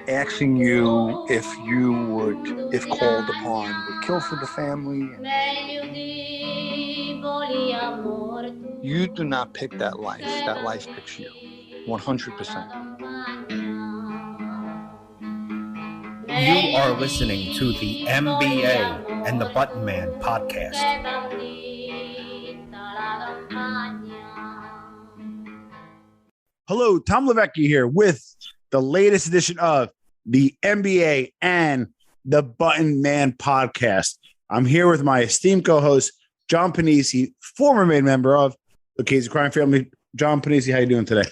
asking you if you would, if called upon, would kill for the family. You do not pick that life. That life picks you. 100%. You are listening to the MBA and the Button Man podcast. Hello, Tom Levecki here with the latest edition of the MBA and the Button Man podcast. I'm here with my esteemed co-host, John Pennisy, former main member of Lucchessee crime family. John Pennisy, how you doing today?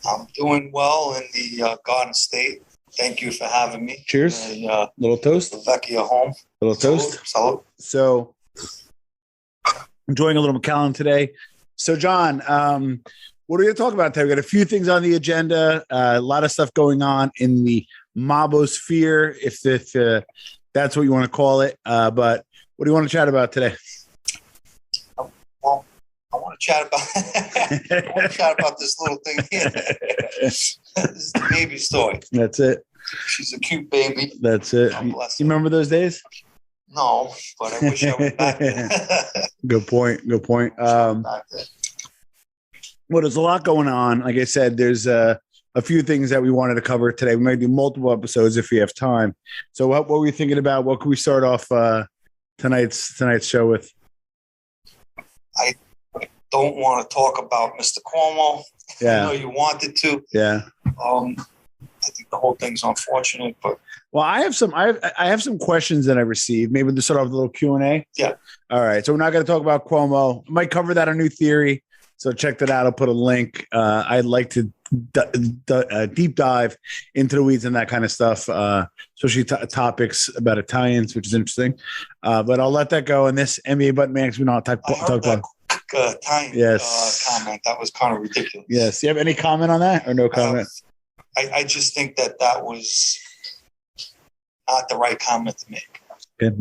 I'm doing well in the Garden State. Thank you for having me. Cheers. Little toast. Levecki home. Little toast. Salud. So, enjoying a little Macallan today. So, John, what are we going to talk about today? We got a few things on the agenda, a lot of stuff going on in the mobosphere, if that's what you want to call it. But what do you want to chat about today? Well, I want to chat about this little thing here. This is the baby's toy. That's it. She's a cute baby. That's it. You remember those days? No, but I wish I was back there. Good point. Well, there's a lot going on. Like I said, there's a few things that we wanted to cover today. We might do multiple episodes if we have time. So what were you thinking about? What can we start off tonight's show with? I don't want to talk about Mr. Cuomo. Yeah. I know you wanted to. Yeah. I think the whole thing's unfortunate, but well, I have some questions that I received. Maybe to start off with a little Q&A. Yeah. All right. So we're not going to talk about Cuomo. I might cover that on New Theory. So check that out. I'll put a link. I'd like to deep dive into the weeds and that kind of stuff, especially topics about Italians, which is interesting. But I'll let that go. And this NBA Button Man, because we don't talk about Italian comment. That was kind of ridiculous. Yes. Do you have any comment on that or no comment? I just think that was not the right comment to make. Okay,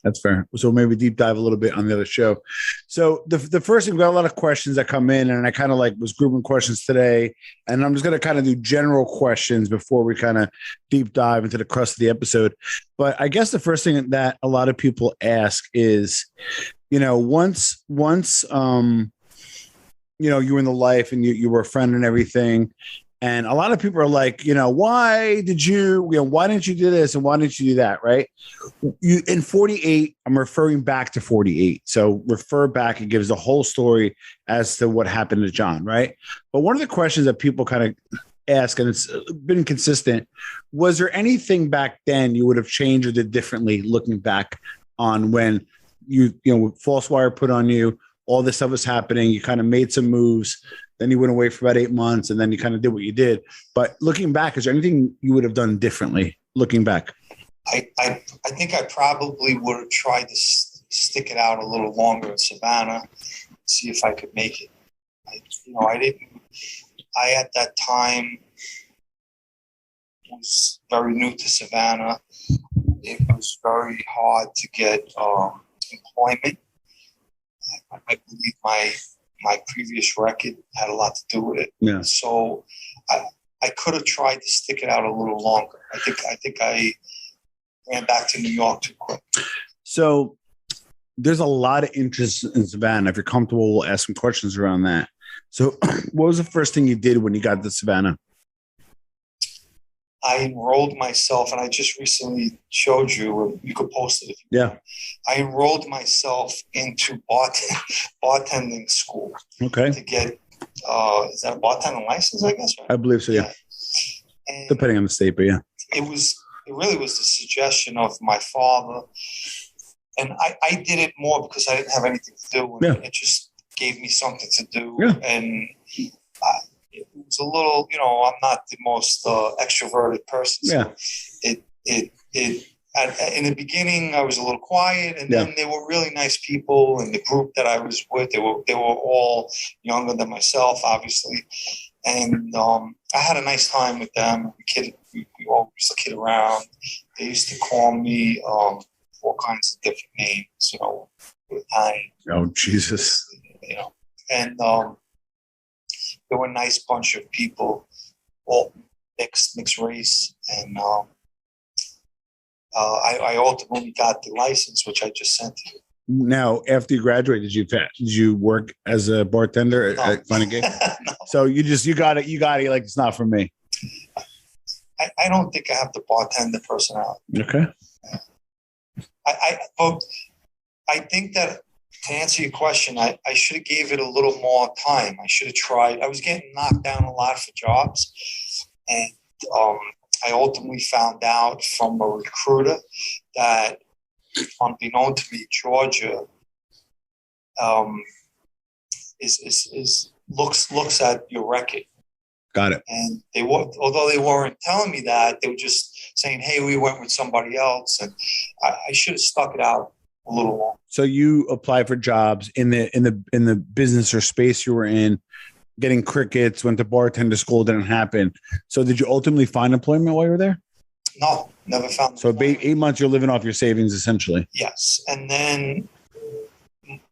that's fair. So maybe deep dive a little bit on the other show. So the first thing, we got a lot of questions that come in, and I kind of was grouping questions today, and I'm just going to kind of do general questions before we kind of deep dive into the crust of the episode. But I guess the first thing that a lot of people ask is, once you were in the life and you were a friend and everything. And a lot of people are like, why didn't you do this and why didn't you do that, right? In 48, I'm referring back to 48. So refer back, it gives the whole story as to what happened to John, right? But one of the questions that people kind of ask, and it's been consistent, was there anything back then you would have changed or did differently looking back on when false wire put on you, all this stuff was happening, you kind of made some moves, then you went away for about 8 months, and then you kind of did what you did. But looking back, is there anything you would have done differently looking back? I think I probably would have tried to stick it out a little longer in Savannah, see if I could make it. I at that time was very new to Savannah. It was very hard to get employment. I believe my previous record had a lot to do with it. Yeah. So I could have tried to stick it out a little longer. I think I ran back to New York too quick. So there's a lot of interest in Savannah. If you're comfortable, we'll ask some questions around that. So what was the first thing you did when you got to Savannah? I enrolled myself, and I just recently showed you, you could post it if you want. I enrolled myself into bartending school. Okay. To get, is that a bartending license, I guess? Right? I believe so, yeah. Depending on the state, but yeah. It really was the suggestion of my father. And I did it more because I didn't have anything to do with it. It just gave me something to do. Yeah. And it was a little, I'm not the most extroverted person. So in the beginning, I was a little quiet, and then they were really nice people. And the group that I was with, they were all younger than myself, obviously. And I had a nice time with them. We all used to kid around. They used to call me all kinds of different names, with time. Oh, Jesus. And they were a nice bunch of people, all mixed race, and I ultimately got the license, which I just sent to you. Now, after you graduated, did you work as a bartender at Fun and Game? No. So you got it. You're like, it's not for me. I don't think I have the bartender personality. Okay. I think that to answer your question, I should have gave it a little more time. I should have tried. I was getting knocked down a lot for jobs, and I ultimately found out from a recruiter that, unbeknown to me, Georgia looks at your record. Got it. And although they weren't telling me that, they were just saying, "Hey, we went with somebody else," and I should have stuck it out a little longer. So you applied for jobs in the business or space you were in, getting crickets, went to bartender school, didn't happen. So did you ultimately find employment while you were there? No, never found. So 8 months you're living off your savings essentially. Yes, and then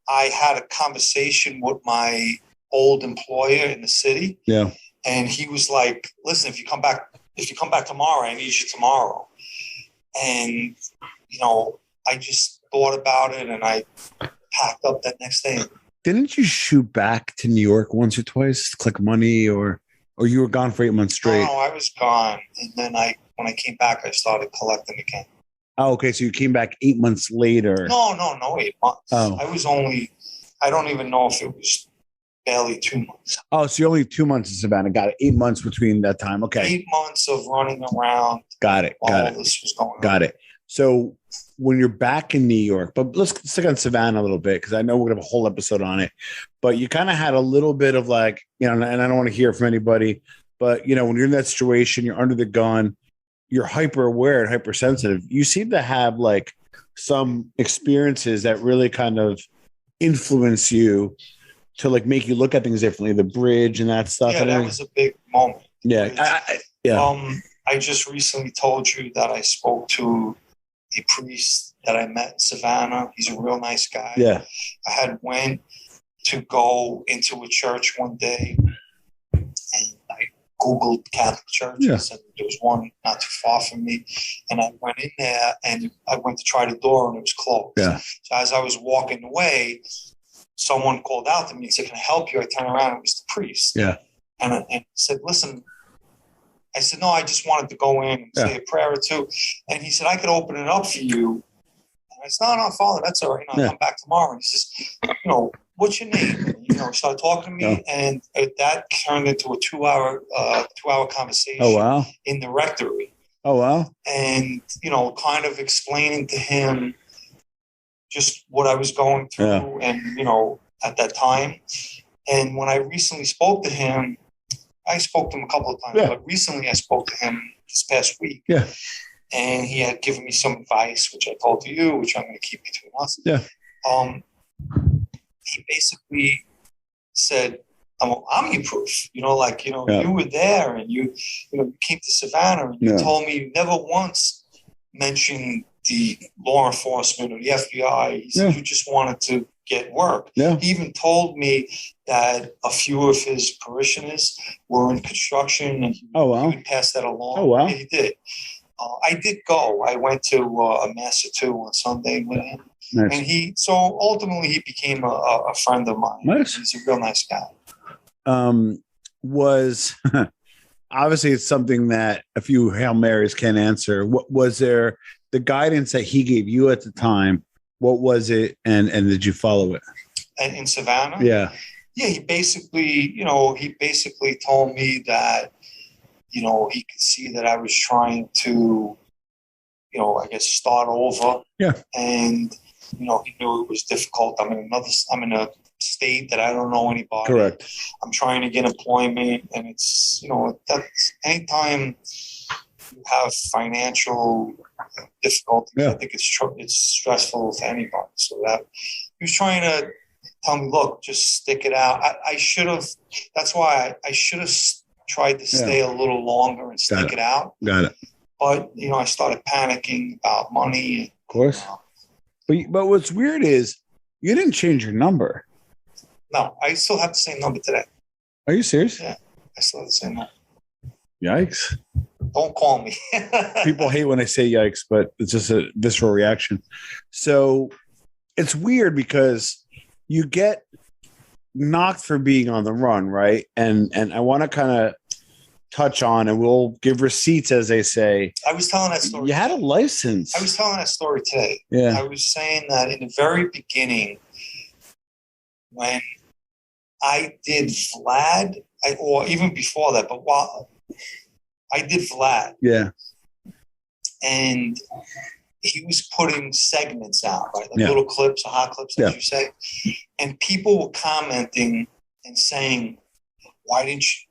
I had a conversation with my old employer in the city. Yeah. And he was like, "Listen, if you come back tomorrow, I need you tomorrow." And, I just thought about it and I packed up that next day. Didn't you shoot back to New York once or twice to collect money or you were gone for 8 months straight? No, I was gone. And then when I came back, I started collecting again. Oh, okay. So you came back 8 months later. No, 8 months. Oh. I don't even know if it was barely 2 months. Oh, so you're only 2 months in Savannah. Got it. 8 months between that time. Okay. 8 months of running around. Got it. While all this was going on. Got it. So when you're back in New York, but let's stick on Savannah a little bit because I know we're going to have a whole episode on it. But you kind of had a little bit of like, and I don't want to hear from anybody, but, when you're in that situation, you're under the gun, you're hyper aware and hypersensitive. You seem to have like some experiences that really kind of influence you to like make you look at things differently, the bridge and that stuff. Yeah, that was a big moment. Yeah. I just recently told you that I spoke to a priest that I met in Savannah. He's a real nice guy. Yeah. I had went to go into a church one day and I Googled Catholic churches and there was one not too far from me. And I went in there and I went to try the door and it was closed. Yeah. So as I was walking away, someone called out to me and said, "Can I help you?" I turned around, it was the priest. Yeah. And said, "Listen," I said, "No, I just wanted to go in and say a prayer or two." And he said, "I could open it up for you." And I said, "No, Father, that's all right. I'll come back tomorrow." And he says, "What's your name?" And, started talking to me, and that turned into a 2-hour conversation. Oh, wow. In the rectory. Oh, wow. And, kind of explaining to him just what I was going through and, at that time. And when I recently spoke to him, I spoke to him a couple of times, but recently I spoke to him this past week. Yeah. And he had given me some advice, which I told to you, which I'm going to keep between us. Yeah. He basically said, "I'm omniproof. You were there and you came to Savannah and you told me you never once mentioned the law enforcement or the FBI. He said you just wanted to get work." Yeah. He even told me that a few of his parishioners were in construction and he would pass that along. Oh, wow. Yeah, he did. I did go. I went to a Mass or two on Sunday with him. Nice. And so ultimately he became a friend of mine. Nice. He's a real nice guy. Was obviously it's something that a few Hail Marys can't answer. What was there the guidance that he gave you at the time? What was it, and did you follow it? And in Savannah? Yeah. Yeah, he basically told me that, he could see that I was trying to, I guess start over. Yeah. And, he knew it was difficult. I'm in a state that I don't know anybody. Correct. I'm trying to get employment, and it's, that's anytime you have financial difficulties, I think it's stressful to anybody. So that he was trying to tell me, look, just stick it out. I should have. That's why I should have tried to stay a little longer and stick it out. Got it. But I started panicking about money. Of course. But what's weird is you didn't change your number. No, I still have the same number today. Are you serious? Yeah, I still have the same number. Yikes. Don't call me. People hate when I say yikes, but it's just a visceral reaction. So it's weird because you get knocked for being on the run, right? And I want to kind of touch on, and we'll give receipts, as they say. I was telling that story. You had a license. I was telling that story today. Yeah. I was saying that in the very beginning, when I did Vlad, or even before that, but while I did Vlad. Yeah. And he was putting segments out, right? Like little clips, or hot clips, as you say. And people were commenting and saying, why didn't you?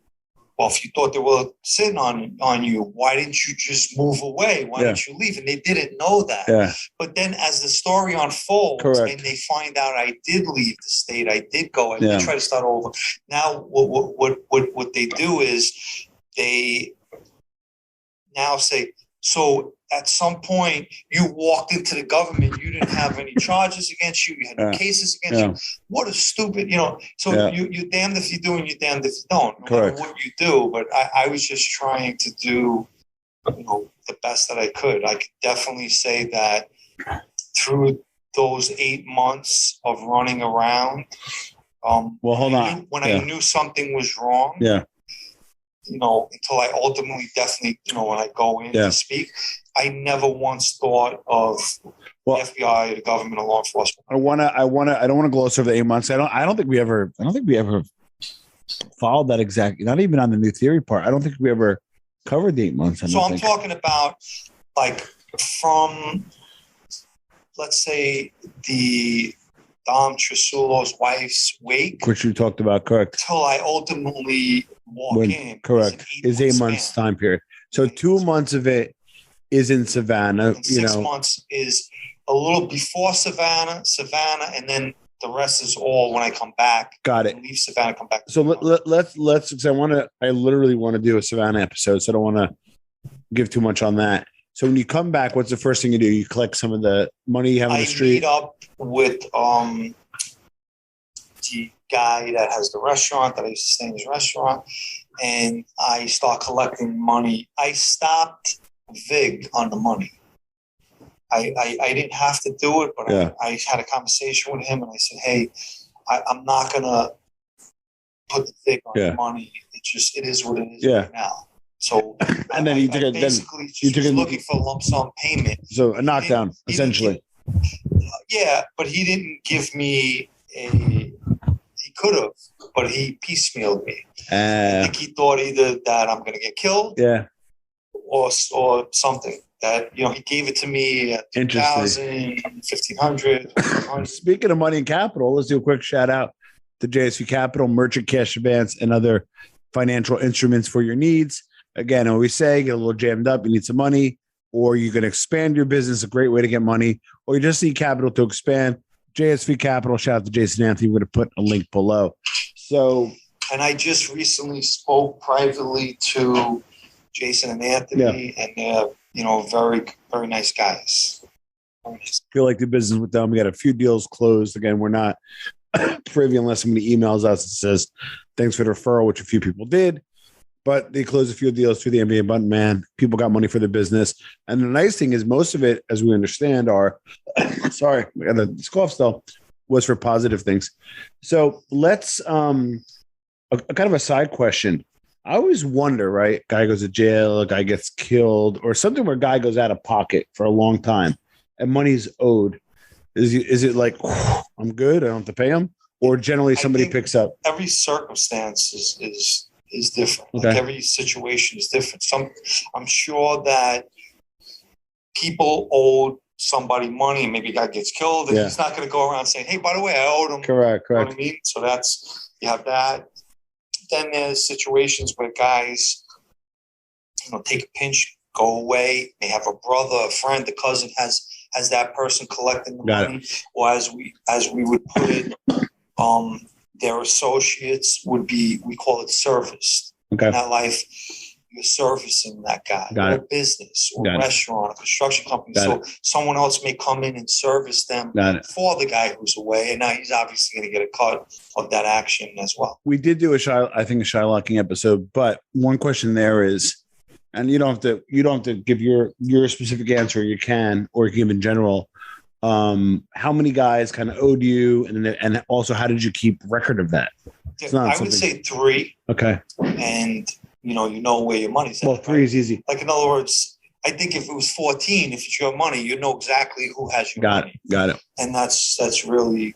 Well, if you thought they were sitting on you, why didn't you just move away? Why didn't you leave? And they didn't know that. Yeah. But then as the story unfolds and they find out I did leave the state, I did go, I did try to start over. Now what they do is they now say, so at some point you walked into the government, you didn't have any charges against you, you had no cases against you. What a stupid, so you're damned if you do and you're damned if you don't, no matter what you do. But I was just trying to do the best that I could. I could definitely say that through those 8 months of running around, when I knew something was wrong, until I ultimately definitely, when I go in to speak, I never once thought of the FBI, the government, or law enforcement. I don't want to gloss over the 8 months. I don't think we ever followed that exact, not even on the new theory part. I don't think we ever covered the 8 months. So I'm talking about like from, let's say, the Dom Trisulo's wife's wake, which you talked about, correct? Till I ultimately walk in. Correct. Is 8 months time period. So 2 months of it is in Savannah. And 6 months is a little before Savannah, and then the rest is all when I come back. Got it. Leave Savannah, come back. So let's because I literally want to do a Savannah episode, so I don't want to give too much on that. So when you come back, what's the first thing you do? You collect some of the money you have on the street? I meet up with the guy that has the restaurant that I used to stay in his restaurant, and I start collecting money. I stopped Vig on the money. I didn't have to do it, but I had a conversation with him, and I said, hey, I'm not going to put the Vig on the money. It is what it is right now. So and then you took looking for a lump sum payment. So a knockdown, essentially. But he didn't give me he could have, but he piecemealed me. I think he thought either that I'm going to get killed, or something. That he gave it to me at 2,000, 1,500. Speaking of money and capital, let's do a quick shout out to JSV Capital, merchant cash advance, and other financial instruments for your needs. Again, I always say, get a little jammed up, you need some money, or you can expand your business, a great way to get money, or you just need capital to expand. JSV Capital, shout out to Jason Anthony. We're going to put a link below. So, and I just recently spoke privately to Jason and Anthony, and they're, very, very nice guys. Feel like the business with them. We got a few deals closed. Again, we're not privy unless somebody emails us and says, thanks for the referral, which a few people did. But they closed a few deals through the NBA Button Man. People got money for their business. And the nice thing is most of it, as we understand, sorry, I got a cough still, was for positive things. So let's, a kind of a side question. I always wonder, right? Guy goes to jail, a guy gets killed, or something where a guy goes out of pocket for a long time and money's owed. Is it like, I'm good, I don't have to pay him? Or generally somebody picks up? Every circumstance is different. Okay. Like every situation is different. I'm sure that people owe somebody money. Maybe a guy gets killed, and he's not going to go around saying, "Hey, by the way, I owed him." Correct. You know what I mean? So you have that. Then there's situations where guys, take a pinch, go away. They have a brother, a friend, a cousin has that person collecting the money, or as we would put it, their associates would be, we call it serviced. Okay. In that life, you're servicing that guy, Got or it. a business, or Got a it. restaurant, a construction company. Got So someone else may come in and service them Got it. for the guy who's away, and now he's obviously going to get a cut of that action as well. We did do a Shylocking episode, but one question there is, and you don't have to give your specific answer. You can, or you can give in general. How many guys kind of owed you, and also how did you keep record of that? It's not I would say 3. Okay. And you know where your money's at. Well, 3 is easy. Like, in other words, I think if it was 14, if it's your money, you know exactly who has your money. Got it. And that's really,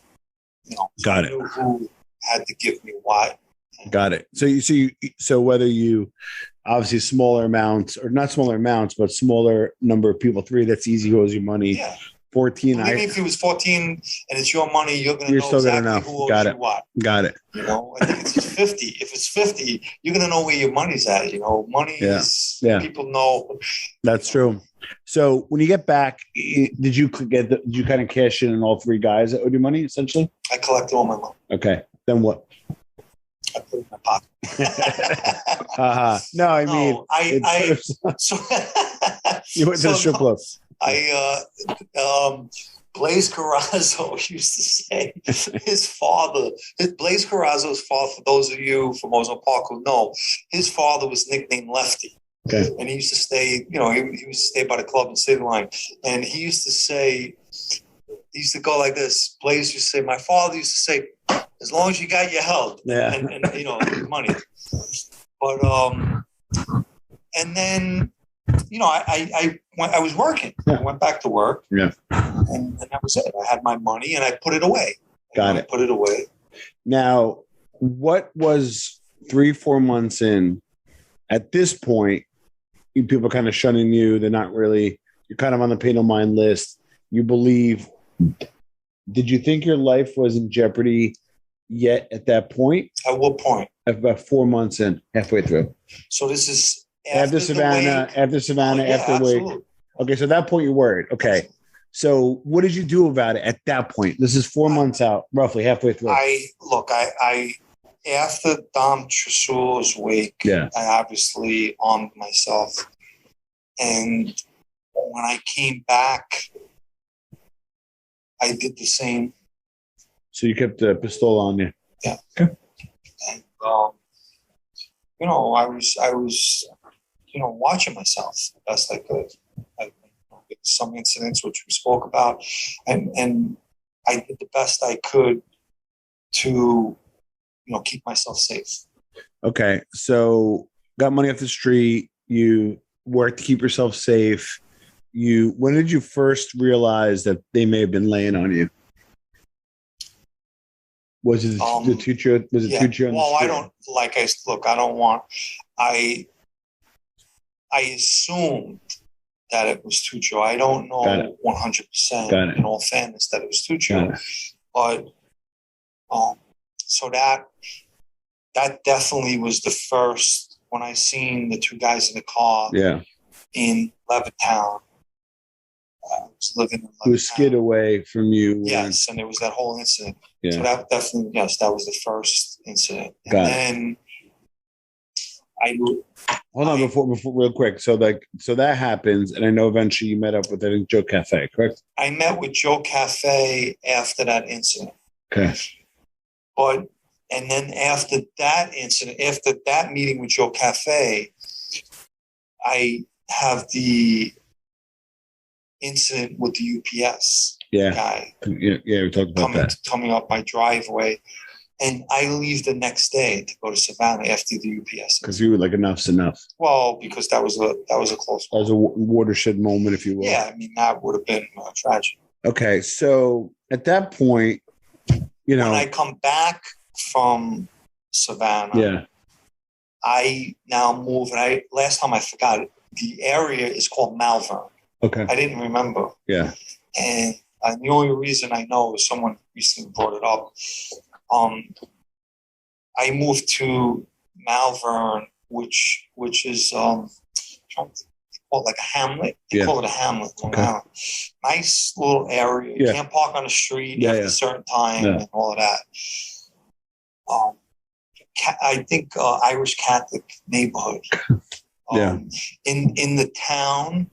Got I it. knew who had to give me what. Got it. So whether you obviously smaller amounts, or not smaller amounts, but smaller number of people, 3, that's easy, who owes you money. Yeah. 14. Even if it was 14 and it's your money, you're going to know still exactly gonna know. who owes Got you it. what. Got it. I think it's 50. If it's 50, you're going to know where your money's at. Money is, people know. That's true. So when you get back, did you kind of cash in on all 3 guys that owed you money, essentially? I collected all my money. Okay. Then what? I put it in my pocket. No, I mean, so you went to the strip club. Blaze Carrazzo used to say Blaze Carrazzo's father, for those of you from Ozone Park who know, his father was nicknamed Lefty. Okay. And he used to stay, he used to stay by the club in City Line. And he used to go like this. Blaze used to say, my father used to say, as long as you got your health and money. But, and then, I was working. I went back to work. Yeah. And that was it. I had my money and I put it away. I put it away. Now, what was 3-4 months in? At this point, people are kind of shunning you. They're not really, you're kind of on the pay no mind list. You believe, did you think your life was in jeopardy yet at that point? At what point? About 4 months in, halfway through. So this is after Savannah, after Wake. Okay, so at that point you're worried. Okay. So what did you do about it at that point? This is 4 months out, roughly halfway through. I after Dom Trisulo's wake, I obviously armed myself. And when I came back, I did the same. So you kept the pistol on you? Yeah. Okay. And, I was, watching myself the best I could. Some incidents which we spoke about, and I did the best I could to, keep myself safe. Okay, so got money off the street. You worked to keep yourself safe. When did you first realize that they may have been laying on you? Was it the teacher? Was it teacher? Well, I don't like. I don't want. I assumed that it was Tuccio. I don't know 100% in all fairness that it was Tuccio, but so that definitely was the first when I seen the 2 guys in the car. Yeah. In Levittown. I was living in Levittown. Who skid away from you? Yes, and there was that whole incident. Yeah. So that definitely, that was the first incident. And then hold on before real quick. So that happens, and I know eventually you met up with, I think, Joe Cafe, correct? I met with Joe Cafe after that incident. Okay. And then after that incident, after that meeting with Joe Cafe, I have the incident with the UPS guy. Yeah, we talked about that. Coming up my driveway. And I leave the next day to go to Savannah after the UPS. Because you were like, enough's enough. Well, because that was a close one. That was a watershed moment, if you will. Yeah, I mean, that would have been tragic. Okay, so at that point, when I come back from Savannah, I now move. And last time I forgot it. The area is called Malvern. Okay. I didn't remember. Yeah. And the only reason I know is someone recently brought it up. I moved to Malvern, which is like a hamlet. They call it a hamlet. Okay. Nice little area. You can't park on the street after a certain time and all of that. I think Irish Catholic neighborhood. In the town,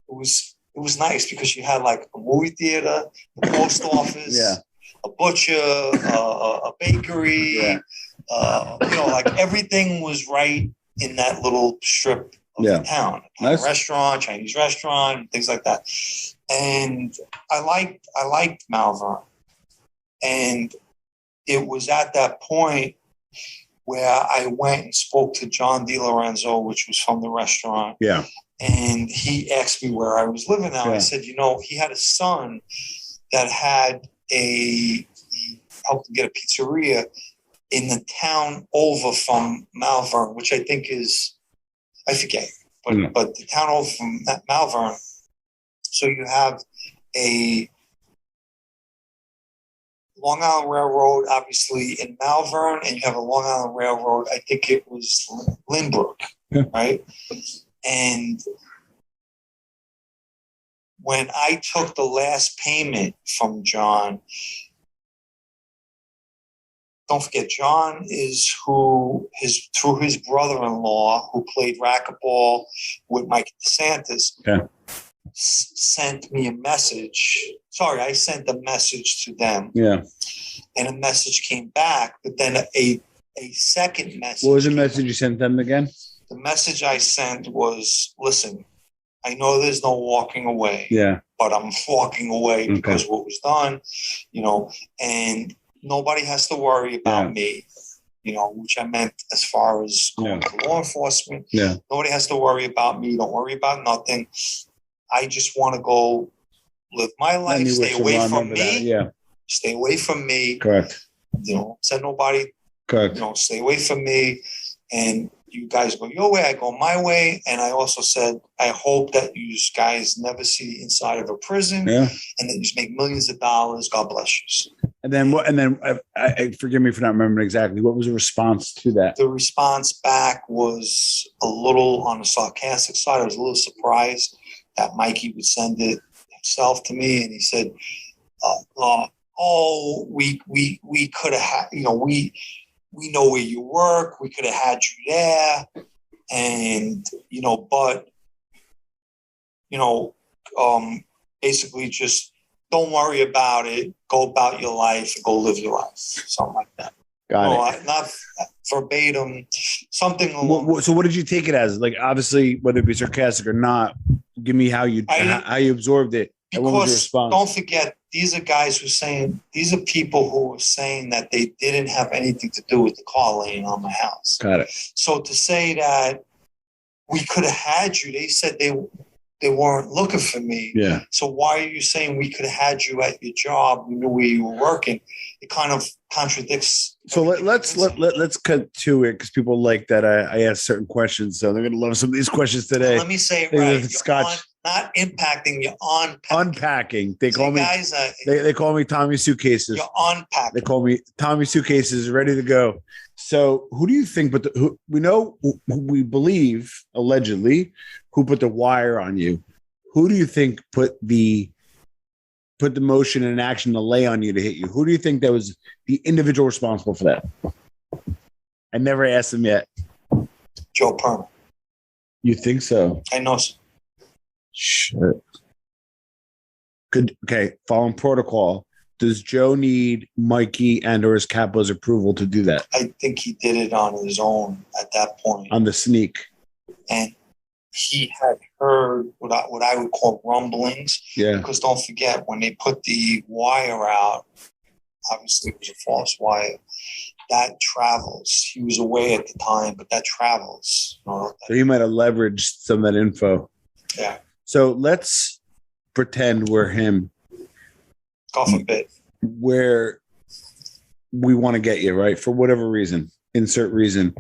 it was nice because you had like a movie theater, the post office, a butcher, a bakery. Like everything was right in that little strip of the town. Nice. A restaurant, Chinese restaurant, things like that. And I liked Malvern. And it was at that point where I went and spoke to John DiLorenzo, which was from the restaurant. Yeah. And he asked me where I was living now. I said, he had a son that he helped him get a pizzeria in the town over from Malvern, which I think is, I forget, but the town over from Malvern. So you have a Long Island Railroad, obviously, in Malvern, and you have a Long Island Railroad, I think it was Lynbrook, right? And when I took the last payment from John, don't forget, John is through his brother-in-law, who played racquetball with Mike DeSantis, sent me a message. Sorry, I sent a message to them. Yeah. And a message came back, but then a second message. What was the message you sent them again? The message I sent was, listen, I know there's no walking away. Yeah. But I'm walking away because what was done, and nobody has to worry about me, which I meant as far as going to law enforcement. Yeah. Nobody has to worry about me. Don't worry about nothing. I just want to go live my life, stay away from me. Yeah. Stay away from me. Correct. Send nobody. Correct. Stay away from me. And you guys go your way, I go my way. And I also said, I hope that you guys never see the inside of a prison and that you just make millions of dollars. God bless you. And then what? And then, forgive me for not remembering exactly. What was the response to that? The response back was a little on the sarcastic side. I was a little surprised that Mikey would send it himself to me, and he said, we could have had, we know where you work. We could have had you there, and but basically just." Don't worry about it. Go about your life. Go live your life. Something like that. Got it. Not verbatim. Something along. So, what did you take it as? Like, obviously, whether it be sarcastic or not, give me how you absorbed it. And what was your response? Don't forget, these are guys these are people who were saying that they didn't have anything to do with the car laying on my house. Got it. So to say that we could have had you, they said they weren't looking for me. Yeah. So why are you saying we could have had you at your job? We knew where you were working. It kind of contradicts. So let's cut to it, because people like that I ask certain questions, so they're going to love some of these questions today. Let me say it right. Not impacting, you're unpacking. They call me guys. They call me Tommy Suitcases. You're unpacking. They call me Tommy Suitcases, ready to go. So who do you think? But we believe allegedly who put the wire on you. Who do you think put the motion in action to lay on you to hit you? Who do you think that was the individual responsible for that? I never asked him yet. Joe Perman. You think so? I know so. Shit. Good. Okay. Following protocol. Does Joe need Mikey and or his capo's approval to do that? I think he did it on his own at that point. On the sneak. And he had heard what I would call rumblings. Yeah. Because don't forget, when they put the wire out, obviously it was a false wire, that travels. He was away at the time, but that travels. So he might have leveraged some of that info. Yeah. So let's pretend we're him. God forbid. Where we want to get you, right? For whatever reason, insert reason.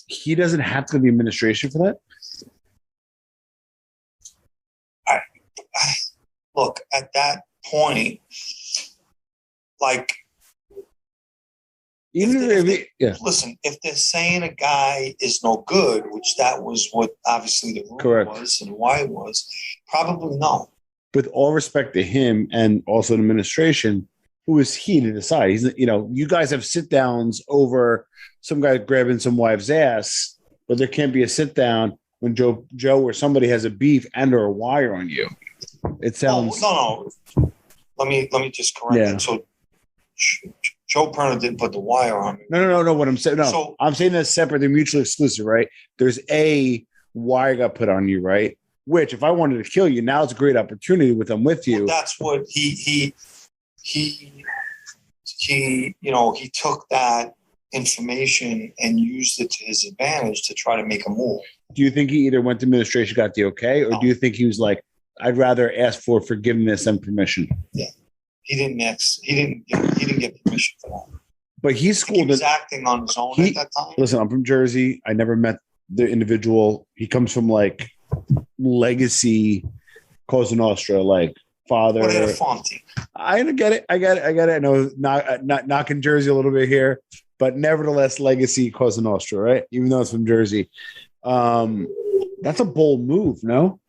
He doesn't have to be administration for that? Look, at that point, like, listen, if they're saying a guy is no good, which that was what obviously the rumor was and why it was, probably no. With all respect to him and also the administration, who is he to decide? He's, you guys have sit downs over some guy grabbing some wife's ass, but there can't be a sit down when Joe or somebody has a beef and or a wire on you. It sounds no. Let me just correct that. So Joe Perna didn't put the wire on me. No. What I'm saying, I'm saying that's separate. They're mutually exclusive, right? There's a wire got put on you, right? Which, if I wanted to kill you, now it's a great opportunity I'm with you. Well, that's what he took that information and used it to his advantage to try to make a move. Do you think he either went to administration, got the okay, or do you think he was like, I'd rather ask for forgiveness than permission? Yeah, he didn't get permission for that. But he was acting on his own at that time. Listen, I'm from Jersey. I never met the individual. He comes from like legacy Cosa Nostra, like father. What a Fonty. I get it. I know not knocking Jersey a little bit here, but nevertheless, legacy Cosa Nostra, right? Even though it's from Jersey. That's a bold move, no?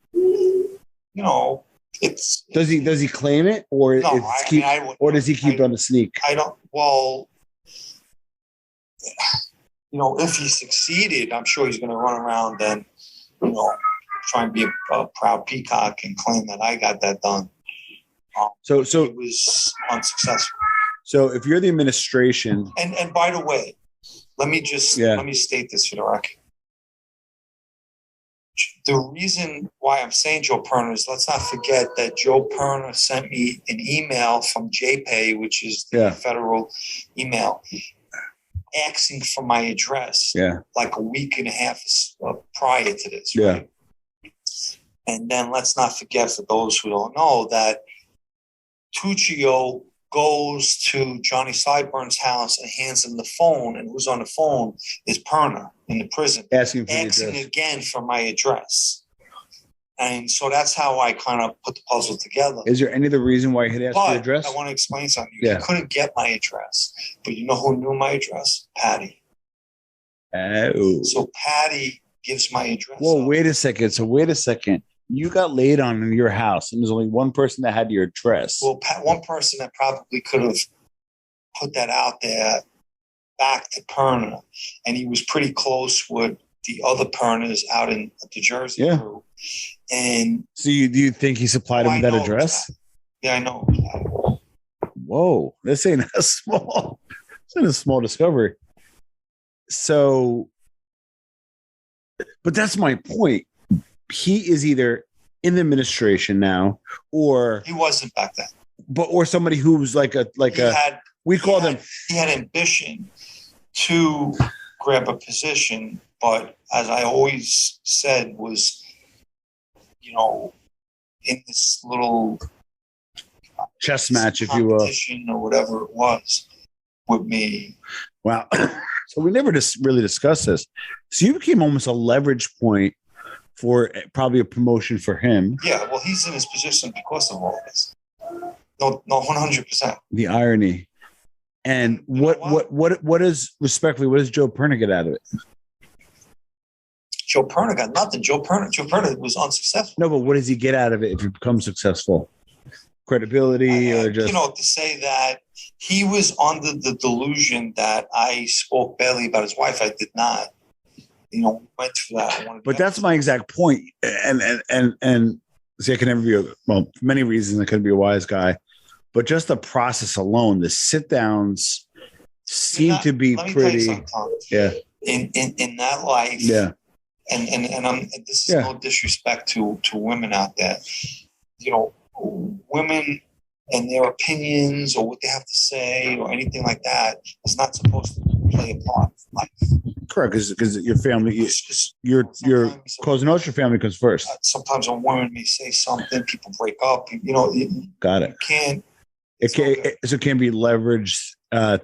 It's does he claim it, or does he keep on the sneak? I don't. Well, if he succeeded, I'm sure he's going to run around and try and be a proud peacock and claim that I got that done. So it was unsuccessful. So if you're the administration, and by the way, let me state this for the record. The reason why I'm saying Joe Perna is, let's not forget that Joe Perna sent me an email from JPay, which is the federal email, asking for my address like a week and a half prior to this. Right? And then let's not forget, for those who don't know, that Tuccio goes to Johnny Seiburt's house and hands him the phone, and who's on the phone is Perna in the prison, asking again for my address. And so that's how I kind of put the puzzle together. Is there any other reason why he had asked for the address? I want to explain something. He couldn't get my address, but you know who knew my address? Patty. Oh. So Patty gives my address. Whoa, wait a second. You got laid on in your house, and there's only one person that had your address. Well, one person that probably could have put that out there back to Perna, and he was pretty close with the other Pernas out in the Jersey crew. And so, do you think he supplied him with that address? Yeah, I know. Whoa, this ain't a small discovery. So, but that's my point. He is either in the administration now, or he wasn't back then. Or somebody who's he had ambition to grab a position, but as I always said, was in this little chess match, if you will, or whatever it was, with me. Wow. So we never just really discussed this. So you became almost a leverage point for probably a promotion for him. Yeah, well, he's in his position because of all this. No, 100%. The irony. And what is Joe Perna get out of it? Joe Perna got nothing. Joe Perna was unsuccessful. No, but what does he get out of it if he becomes successful? Credibility, or just to say that he was under the delusion that I spoke badly about his wife. I did not. Went through that. But that's my exact point. And see, I can never be for many reasons I couldn't be a wise guy, but just the process alone, the sit downs seem to be pretty. In that life. Yeah. And this is no disrespect to women out there. Women and their opinions or what they have to say or anything like that is not supposed to play a part in life. Correct, because your family, your Cosa Nostra family comes first. Sometimes a woman may say something, people break up. Got it. It can't be leveraged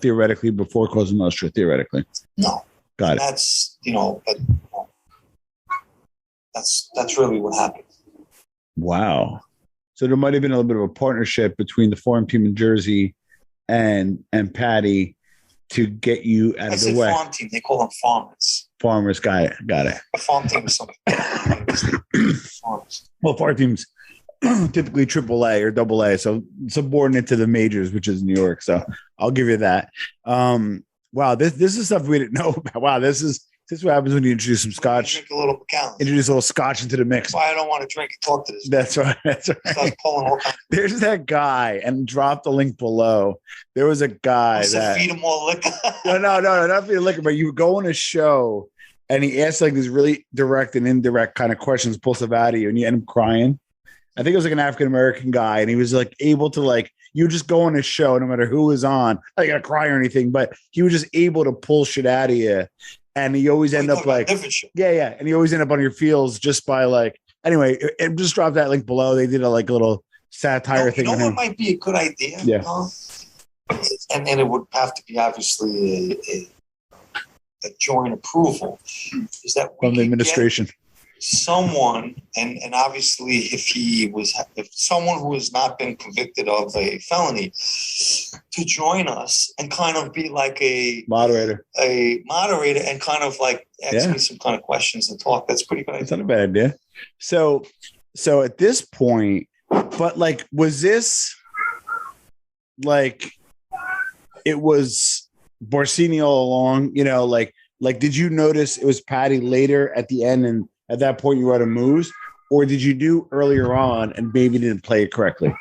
theoretically before Cosa Nostra. Theoretically, no. Got it. That's but that's really what happened. Wow. So there might have been a little bit of a partnership between the farm team in Jersey and Patty to get you out of the way. Farm team. They call them farmers. Farmers, got it. A farm team is something. Farmers. Well, farm teams typically AAA or AA, so subordinate to the majors, which is New York. So I'll give you that. Wow, this is stuff we didn't know about. Wow, this is This is what happens when you introduce some scotch. Drink a little Macallan. Introduce a little scotch into the mix. That's why I don't want to drink and talk to this. That's right. That's right. Starts pulling all kinds. There's that guy, and drop the link below. There was a guy that feed him more liquor. no, not feed him liquor, but you go on a show, and he asks like these really direct and indirect kind of questions, pulls stuff out of you, and you end up crying. I think it was like an African American guy, and he was like able to like you just go on a show, no matter who was on. I gonna cry or anything, but he was just able to pull shit out of you. And you always end up like, yeah. And you always end up on your feels just by like, anyway, it just dropped that link below. They did a like little satire thing. You know what might be a good idea? Yeah. And it would have to be obviously a joint approval. Is that from the administration? Someone, and obviously if someone who has not been convicted of a felony to join us and kind of be like a moderator and kind of like ask me some kind of questions and talk. That's pretty good. That's not a bad idea. So at this point, but like, was this like, it was Borsini all along, you know, like, did you notice it was Patty later at the end and at that point you were out of moves, or did you do earlier on and maybe didn't play it correctly?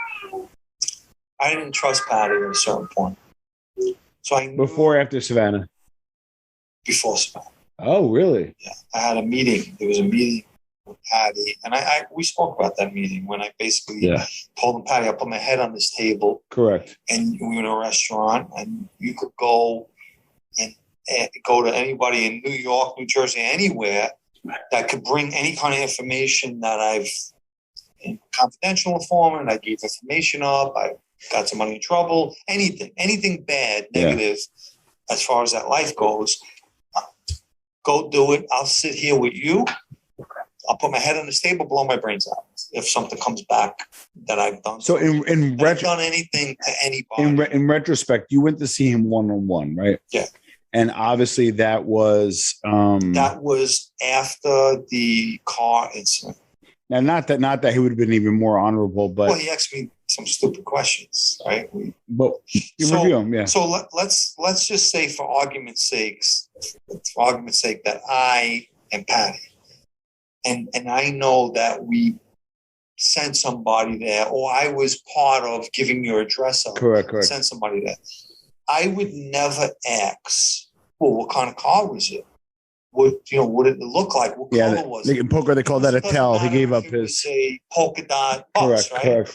I didn't trust Patty at a certain point. So I knew before or after Savannah? Before Savannah. Oh, really? Yeah. I had a meeting. There was a meeting with Patty, and we spoke about that meeting when I basically told him, Patty, I put my head on this table. Correct. And we were in a restaurant, and you could go and go to anybody in New York, New Jersey, anywhere that could bring any kind of information that I've in confidential informant, I gave information up, I got somebody in trouble, anything bad, negative, as far as that life goes. Go do it. I'll sit here with you. I'll put my head on this table, blow my brains out if something comes back that I've done. So in I've done anything to anybody. In retrospect, you went to see him one-on-one, right? Yeah. And obviously that was after the car incident. Now, not that he would have been even more honorable, but he asked me some stupid questions, right? But you review them, yeah. So let's just say, for argument's sake, that I am Patty, and I know that we sent somebody there, or I was part of giving your address up. Correct. Sent somebody there. I would never ask, well, what kind of car was it? What did it look like? What color was it? In poker, they call that a tell. He gave up his a polka dot box, correct.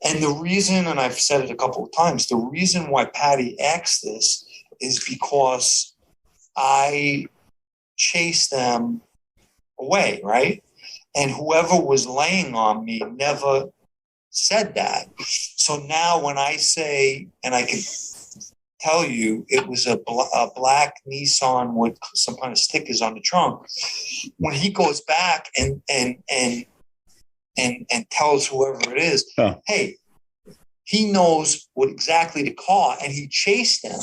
And the reason, and I've said it a couple of times, the reason why Patty asked this is because I chased them away, right? And whoever was laying on me never said that. So now when I say, and I can tell you it was a black Nissan with some kind of stickers on the trunk, when he goes back and tells whoever it is, hey, he knows what exactly the car, and he chased them.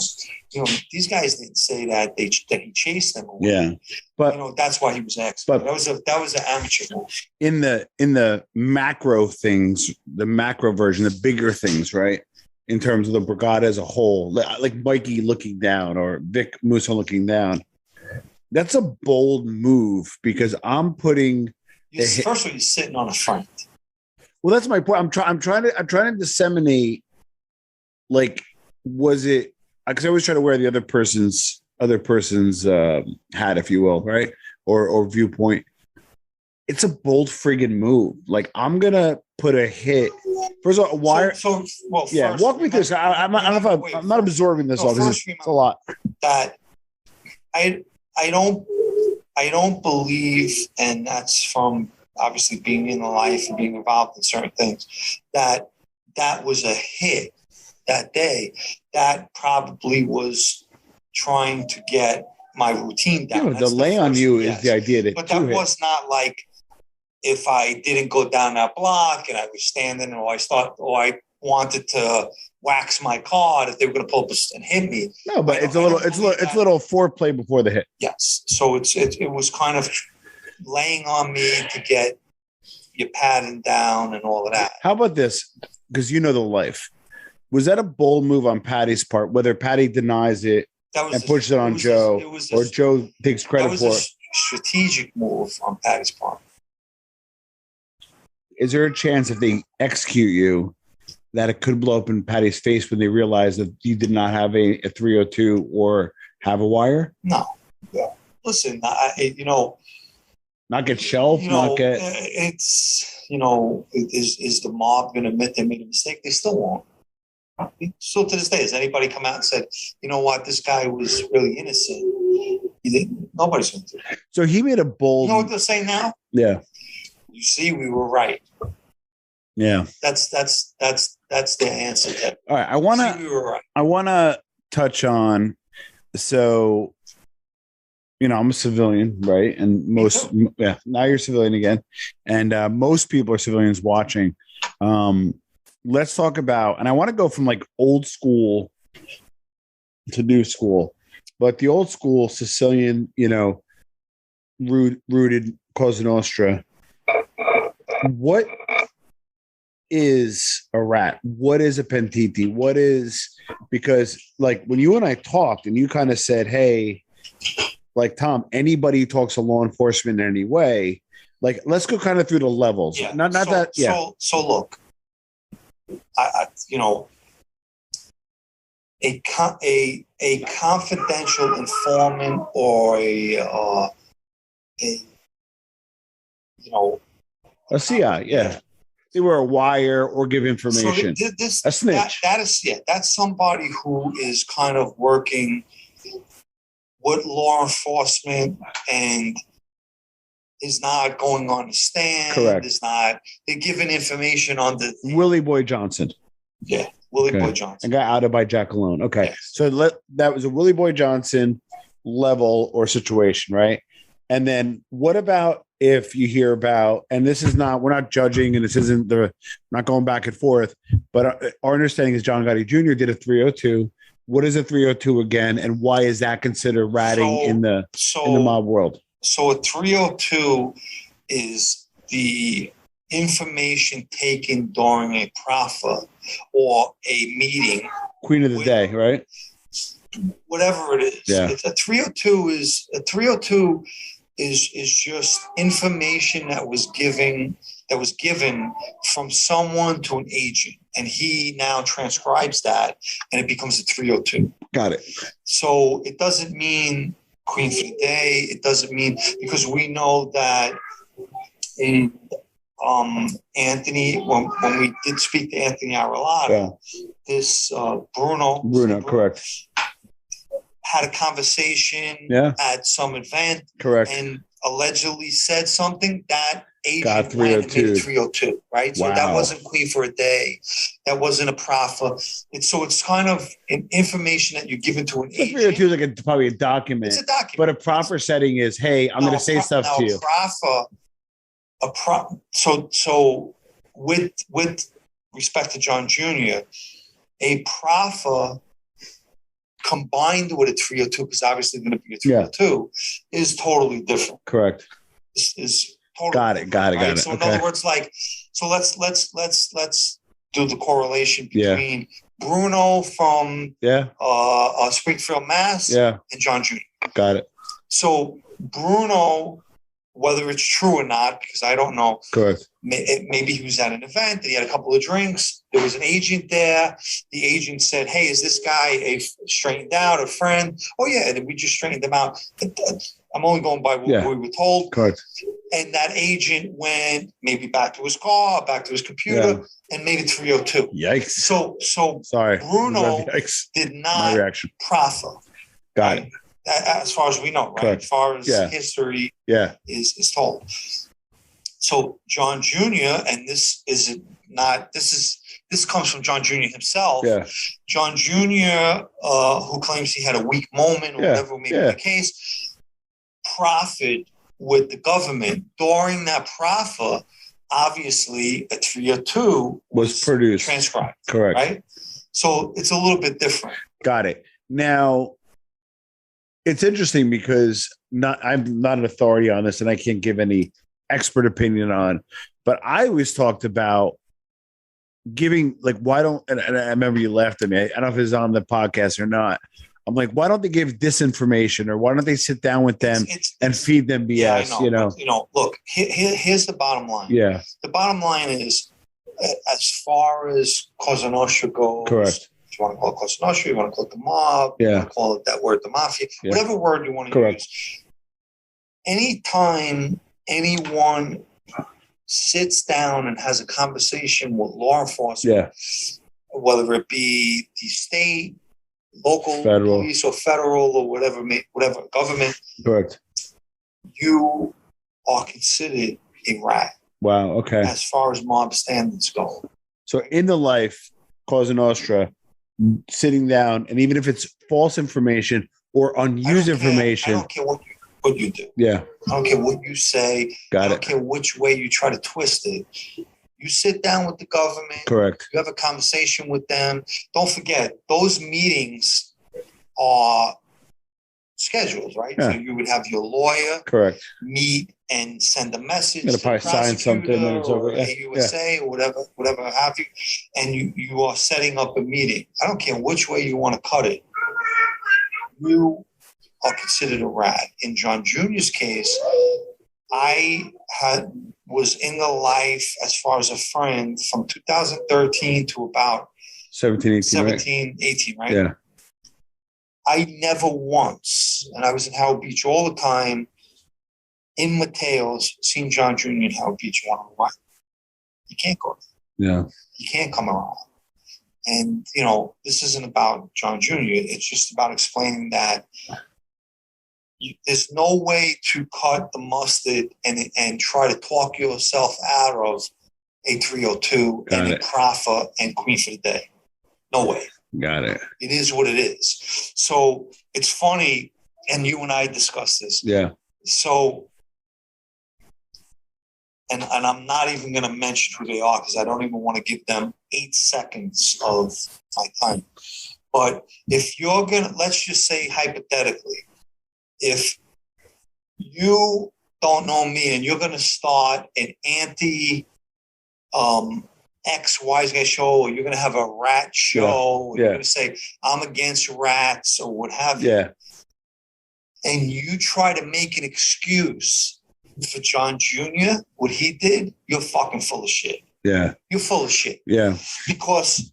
These guys didn't say that that he chased them away. Yeah, but that's why he was asking. But that was an amateur move. In the macro things, the macro version, the bigger things, right? In terms of the brigade as a whole, like Mikey looking down or Vic Musso looking down, that's a bold move because I'm putting. First of all, you're sitting on a front. Well, that's my point. I'm trying to disseminate. Like, was it? Because I always try to wear the other person's hat, if you will, right, or viewpoint. It's a bold friggin' move. Like, I'm gonna put a hit. First of all, why? Walk me through this. I'm not absorbing this all because it's a lot. That I don't believe, and that's from obviously being in the life and being involved in certain things, that was a hit that day. That probably was trying to get my routine down. The lay on you is the idea but that was not like if I didn't go down that block and I was standing, or I wanted to wax my car, that they were going to pull up and hit me. No, but it's a little foreplay before the hit. Yes, so it was kind of laying on me to get you patting down and all of that. How about this? Because you know the life. Was that a bold move on Patty's part? Whether Patty denies it and pushes it on Joe, or Joe takes credit for it. Strategic move on Patty's part. Is there a chance if they execute you that it could blow up in Patty's face when they realize that you did not have a 302 or have a wire? No. Yeah. Listen, not get shelved, not get. It's is the mob going to admit they made a mistake? They still won't. So to this day, has anybody come out and said, you know what, this guy was really innocent? Nobody's going to do that. So he made a bold. You know what they're saying now? Yeah. You see, we were right. Yeah. That's their answer. All right. I wanna touch on. So, I'm a civilian, right? And now you're a civilian again, and most people are civilians watching. Let's talk about, and I want to go from like old school to new school, but the old school Sicilian, rooted Cosa Nostra. What is a rat? What is a pentiti? Because like when you and I talked and you kind of said, hey, like Tom, anybody who talks to law enforcement in any way, like let's go kind of through the levels. Yeah. Not that. Yeah. So look, a confidential informant or a CI, yeah. They were a wire or give information. So a snitch. That's somebody who is kind of working with law enforcement and is not going on the stand. Correct. They're giving information on the Willie Boy Johnson. Yeah, Willie Boy Johnson. And got outed by Jack Alone. Okay. Yes. So that was a Willie Boy Johnson level or situation, right? And then what about if you hear about, and this is not, we're not judging and this isn't not going back and forth, but our understanding is John Gotti Jr. did a 302. What is a 302 again? And why is that considered ratting in the mob world? So a 302 is the information taken during a proffer or a meeting. Queen of the day, right? Whatever it is. Yeah. A 302 is just information that was given from someone to an agent, and he now transcribes that and it becomes a 302. Got it. So it doesn't mean Queen for the day. It doesn't mean, because we know that in Anthony, when we did speak to Anthony Arellano, this Bruno, correct, had a conversation at some event, correct, and allegedly said something that agent got 302. 302, right? Wow. So that wasn't Queen for a day. That wasn't a proffer. It's kind of an information that you're given to an agent. 302 is like probably a document. It's a document. But a proper setting is, hey, I'm going to say stuff to you. So with respect to John Jr., a proffer combined with a 302, because obviously going to be a 302, is totally different. Correct. Is totally got it. So in other words, let's do the correlation between Bruno from Springfield, Mass, and John Jr. Got it. So Bruno, whether it's true or not, because I don't know. Correct. Maybe he was at an event. He had a couple of drinks. There was an agent there. The agent said, "Hey, is this guy straightened out, a friend?" "Oh yeah," and we just straightened him out. I'm only going by what we were told. Correct. And that agent went maybe back to his car, back to his computer, and made it 302. Yikes. So sorry, Bruno did not proffer. Got it. As far as we know, right? Correct. As far as history is told. So John Jr., and this comes from John Jr. himself. Yeah. John Jr., who claims he had a weak moment or whatever may be the case, proffered with the government. During that proffer, obviously a 302 was produced, transcribed. Correct. Right? So it's a little bit different. Got it. Now, it's interesting because I'm not an authority on this and I can't give any expert opinion on, but I always talked about giving, like, why don't, and I remember you laughed at me. I don't know if it's on the podcast or not. I'm like, why don't they give disinformation, or why don't they sit down with them and feed them BS? Yeah, I know. Look, here's the bottom line. Yeah. The bottom line is, as far as Cosa Nostra goes, correct. If you want to call it Cosa Nostra, you want to call it the mob, you want to call it that word, the mafia, whatever word you want to use. Anytime anyone sits down and has a conversation with law enforcement, whether it be the state, local police, or federal, or whatever government, correct, you are considered a rat. Wow. Okay. As far as mob standards go. So in the life, Cosa Nostra, sitting down, and even if it's false information or unused information, I don't care what you do. Yeah. I don't care what you say. I don't care which way you try to twist it. You sit down with the government. Correct. You have a conversation with them. Don't forget, those meetings are scheduled, right? Yeah. So you would have your lawyer meet and send a message. You're gonna probably sign something and it's over. USA or whatever have you, and you are setting up a meeting. I don't care which way you want to cut it. You are considered a rat. In John Jr.'s case, I was in the life as far as a friend from 2013 to about 17, 18, right? Yeah. I never once, and I was in Howard Beach all the time, in Mateo's, seen John Jr. in Howard Beach one-on-one. You can't go there. Yeah. You can't come around. And, this isn't about John Jr. It's just about explaining that there's no way to cut the mustard and try to talk yourself out of a 302 and a proffer and Queen for the Day. No way. Got it. It is what it is. So it's funny, and you and I discussed this. Yeah. So, and I'm not even going to mention who they are because I don't even want to give them 8 seconds of my time. But if you're going to, let's just say hypothetically, if you don't know me and you're going to start an XYZ show, or you're going to have a rat show, or you're going to say, I'm against rats, or what have you. Yeah. And you try to make an excuse for John Jr., what he did, you're fucking full of shit. Yeah. You're full of shit. Yeah. Because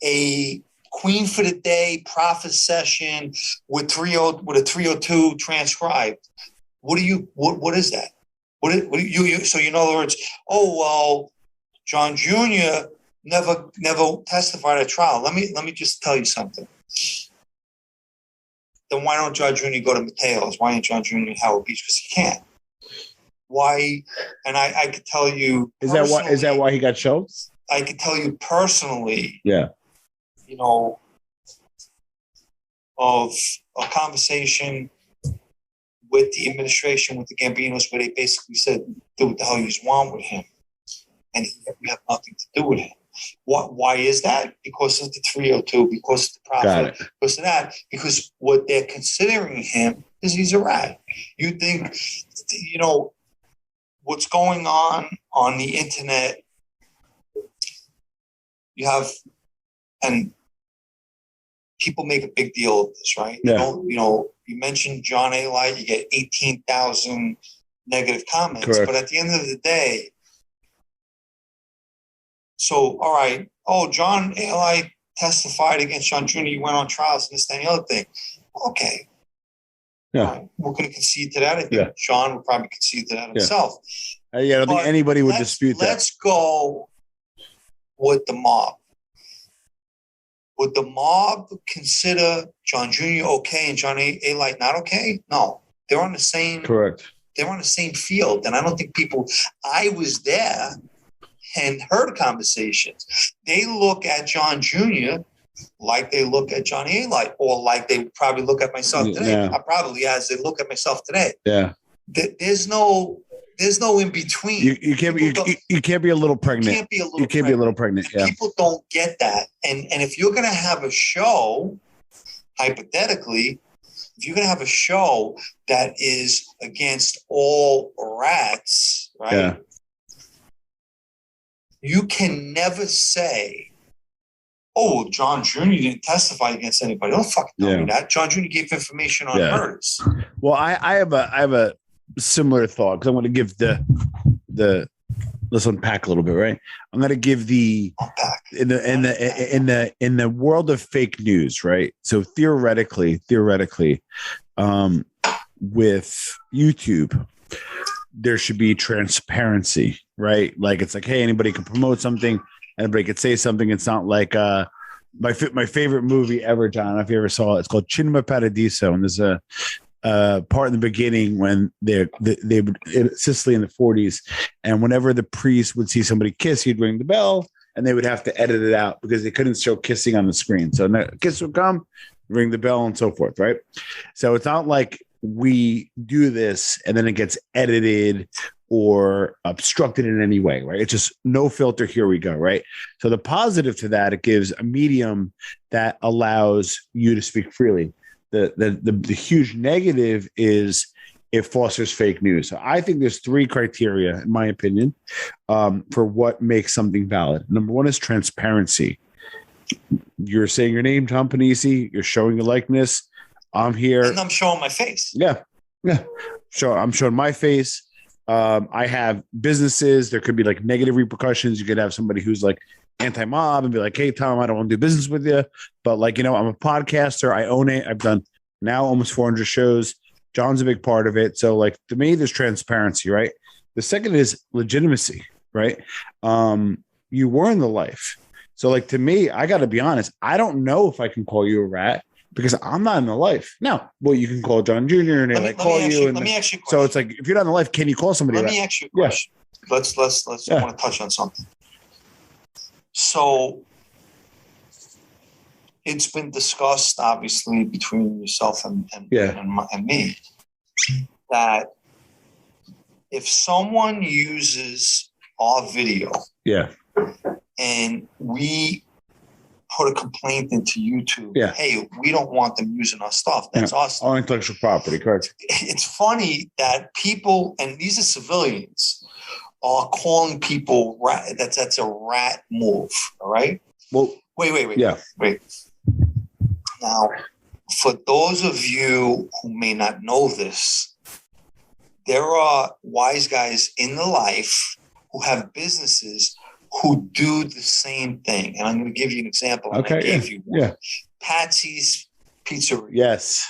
a Queen for the Day profit session with a 302 transcribed. What is that? So in other words, John Jr. never testified at trial. Let me just tell you something. Then why don't John Jr. go to Mateo's? Why ain't John Jr. in Howard Beach? Because he can't. Why? And I could tell you. Is that why he got shelved? I could tell you personally. Yeah. Of a conversation with the administration, with the Gambinos, where they basically said, do what the hell you want with him. And we have nothing to do with him. Why is that? Because of the 302, because of the profit, because of that, because what they're considering him is he's a rat. You think, what's going on the internet, you have, and people make a big deal of this, right? Yeah. You mentioned John A. Light, you get 18,000 negative comments. Correct. But at the end of the day, so, all right, John A. Light testified against John Jr., you went on trials and this, and the other thing. Okay. Yeah. Right. We're going to concede to that. I think John would probably concede to that himself. I don't think anybody would dispute that. Let's go with the mob. Would the mob consider John Jr. okay and John A. Light not okay? No. They're on the same They're on the same field. And I don't think I was there and heard conversations. They look at John Jr. like they look at John A. Light, or like they probably look at myself today. Yeah. I probably as they look at myself today. Yeah. There's no in between. You can't be a little pregnant. You can't be a little pregnant. Yeah. People don't get that. And if you're going to have a show, hypothetically, if you're going to have a show that is against all rats, right? Yeah. You can never say oh, John Jr. didn't testify against anybody. Don't fucking tell me that. John Jr. gave information on murders. Well, I have a similar thought because I want to give the let's unpack a little bit, right? I'm going to give the in the world of fake news, right? So theoretically, with YouTube, there should be transparency, right? Like it's like, hey, anybody can promote something, anybody could say something. It's not like my favorite movie ever, John. I don't know if you ever saw it. It's called Cinema Paradiso, and there's a part in the beginning when they in Sicily in the 40s, and whenever the priest would see somebody kiss, he'd ring the bell, and they would have to edit it out because they couldn't show kissing on the screen. So a kiss would come, ring the bell, and so forth, right? So it's not like we do this and then it gets edited or obstructed in any way, right? It's just no filter, here we go, right? So the positive to that, it gives a medium that allows you to speak freely. The huge negative is it fosters fake news. So I think there's 3 criteria, in my opinion, for what makes something valid. Number 1 is transparency. You're saying your name, John Pennisy. You're showing your likeness. I'm here. And I'm showing my face. Yeah. Sure. I'm showing my face. I have businesses. There could be like negative repercussions. You could have somebody who's like anti-mob and be like, hey, Tom, I don't want to do business with you. But like, I'm a podcaster. I own it. I've done now almost 400 shows. John's a big part of it. So like to me, there's transparency, right? The second is legitimacy, right? You were in the life. So like to me, I got to be honest. I don't know if I can call you a rat because I'm not in the life. Now, well, you can call John Jr. and they call you. Let me ask you a question. So it's like, if you're not in the life, can you call somebody a rat? Let me ask you a question. Yeah. Let's I want to touch on something. So it's been discussed, obviously, between yourself and me, that if someone uses our video, and we put a complaint into YouTube, hey, we don't want them using our stuff. That's us. Our intellectual property, correct. It's funny that people, and these are civilians, are calling people rat. That's a rat move. All right. Well, wait. Yeah. Wait. Now, for those of you who may not know this, there are wise guys in the life who have businesses who do the same thing. And I'm going to give you an example. Okay. I gave you one. Yeah. Patsy's Pizzeria. Yes.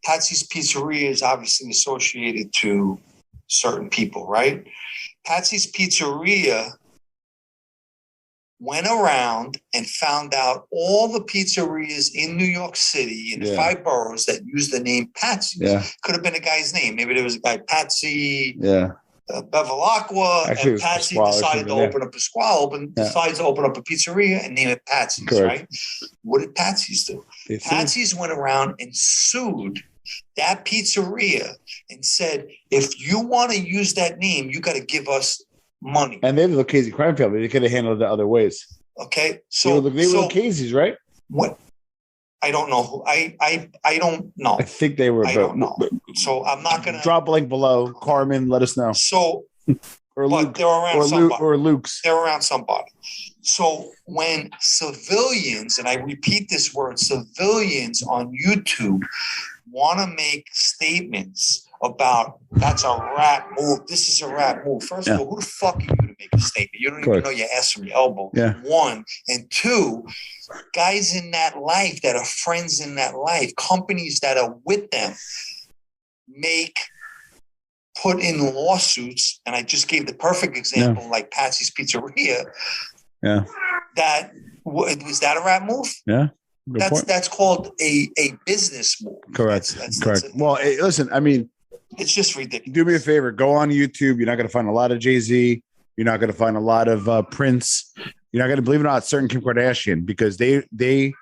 Patsy's Pizzeria is obviously associated to certain people, right? Patsy's Pizzeria went around and found out all the pizzerias in New York City in the 5 boroughs that used the name Patsy's. Yeah. Could have been a guy's name. Maybe there was a guy, Patsy. Yeah. Bevilacqua, and Patsy decided to open up a decides to open up a pizzeria and name it Patsy's, right? What did Patsy's do? Patsy's went around and sued that pizzeria and said, if you want to use that name, you got to give us money. And they're the Lucchessee crime family. They could have handled it other ways. Okay. So they were Lucchesee's, right? What? I don't know who. I don't know. I think they were. I don't know. So I'm not gonna drop a link below. Carmen, let us know. So, or Luke, they're around somebody. Or Luke's. They're around somebody. So when civilians, and I repeat this word, civilians on YouTube want to make statements about that's a rat move. This is a rat move. First of all, who the fuck are you to make a statement? You don't even know your ass from your elbow. Yeah. 1 and 2, guys in that life that are friends in that life, companies that are with them, put in lawsuits. And I just gave the perfect example, like Patsy's Pizzeria. Yeah. Was that a rat move? Yeah. That's called a business move. Correct. Correct. Well, listen, I mean, it's just ridiculous. Do me a favor. Go on YouTube. You're not going to find a lot of Jay-Z. You're not going to find a lot of Prince. You're not going to, believe it or not, certain Kim Kardashian, because they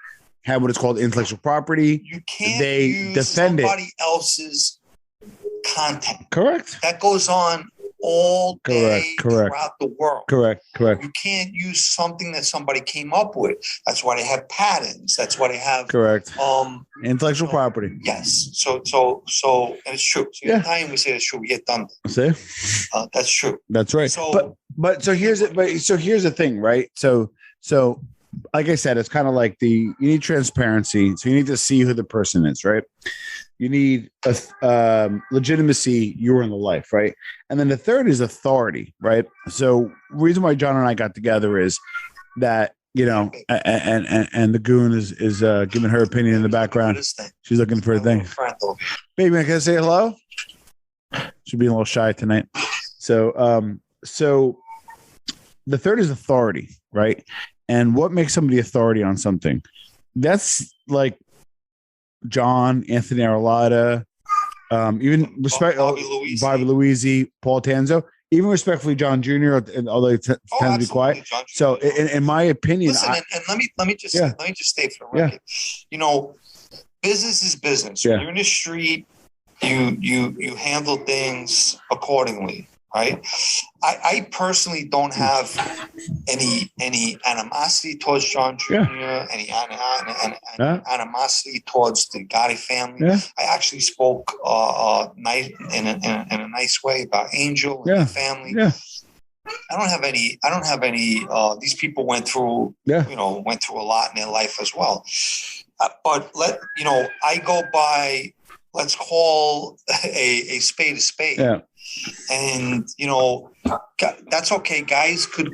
have what is called intellectual property. You can't use somebody else's content. Correct. That goes on all day throughout the world. Correct. You can't use something that somebody came up with. That's why they have patents. That's why they have intellectual property. Yes. So and it's true. So anytime we say it's true, we get done. See? That's true. That's right. So, but here's the thing, right? So like I said, it's kind of like you need transparency. So you need to see who the person is, right? You need legitimacy. You were in the life, right? And then the third is authority, right? So reason why John and I got together is that, you know, and the goon is giving her opinion in the background. She's looking for a thing. Baby, can I say hello? She's being a little shy tonight. So the third is authority, right? And what makes somebody authority on something? That's like John, Anthony Arlotta, even respect Bobby Louisi, Paul Tanzo, even respectfully John Jr. Although he tends to be quiet. So, in my opinion, listen, and let me just state for the record, you know, business is business. When you're in the street, you handle things accordingly. Right. I personally don't have any animosity towards John Jr., any animosity towards the Gotti family. Yeah. I actually spoke nice in a nice way about Angel and the family. Yeah. I don't have any these people went through a lot in their life as well. But I go by, let's call a spade a spade. Yeah. And, you know, that's okay. Guys could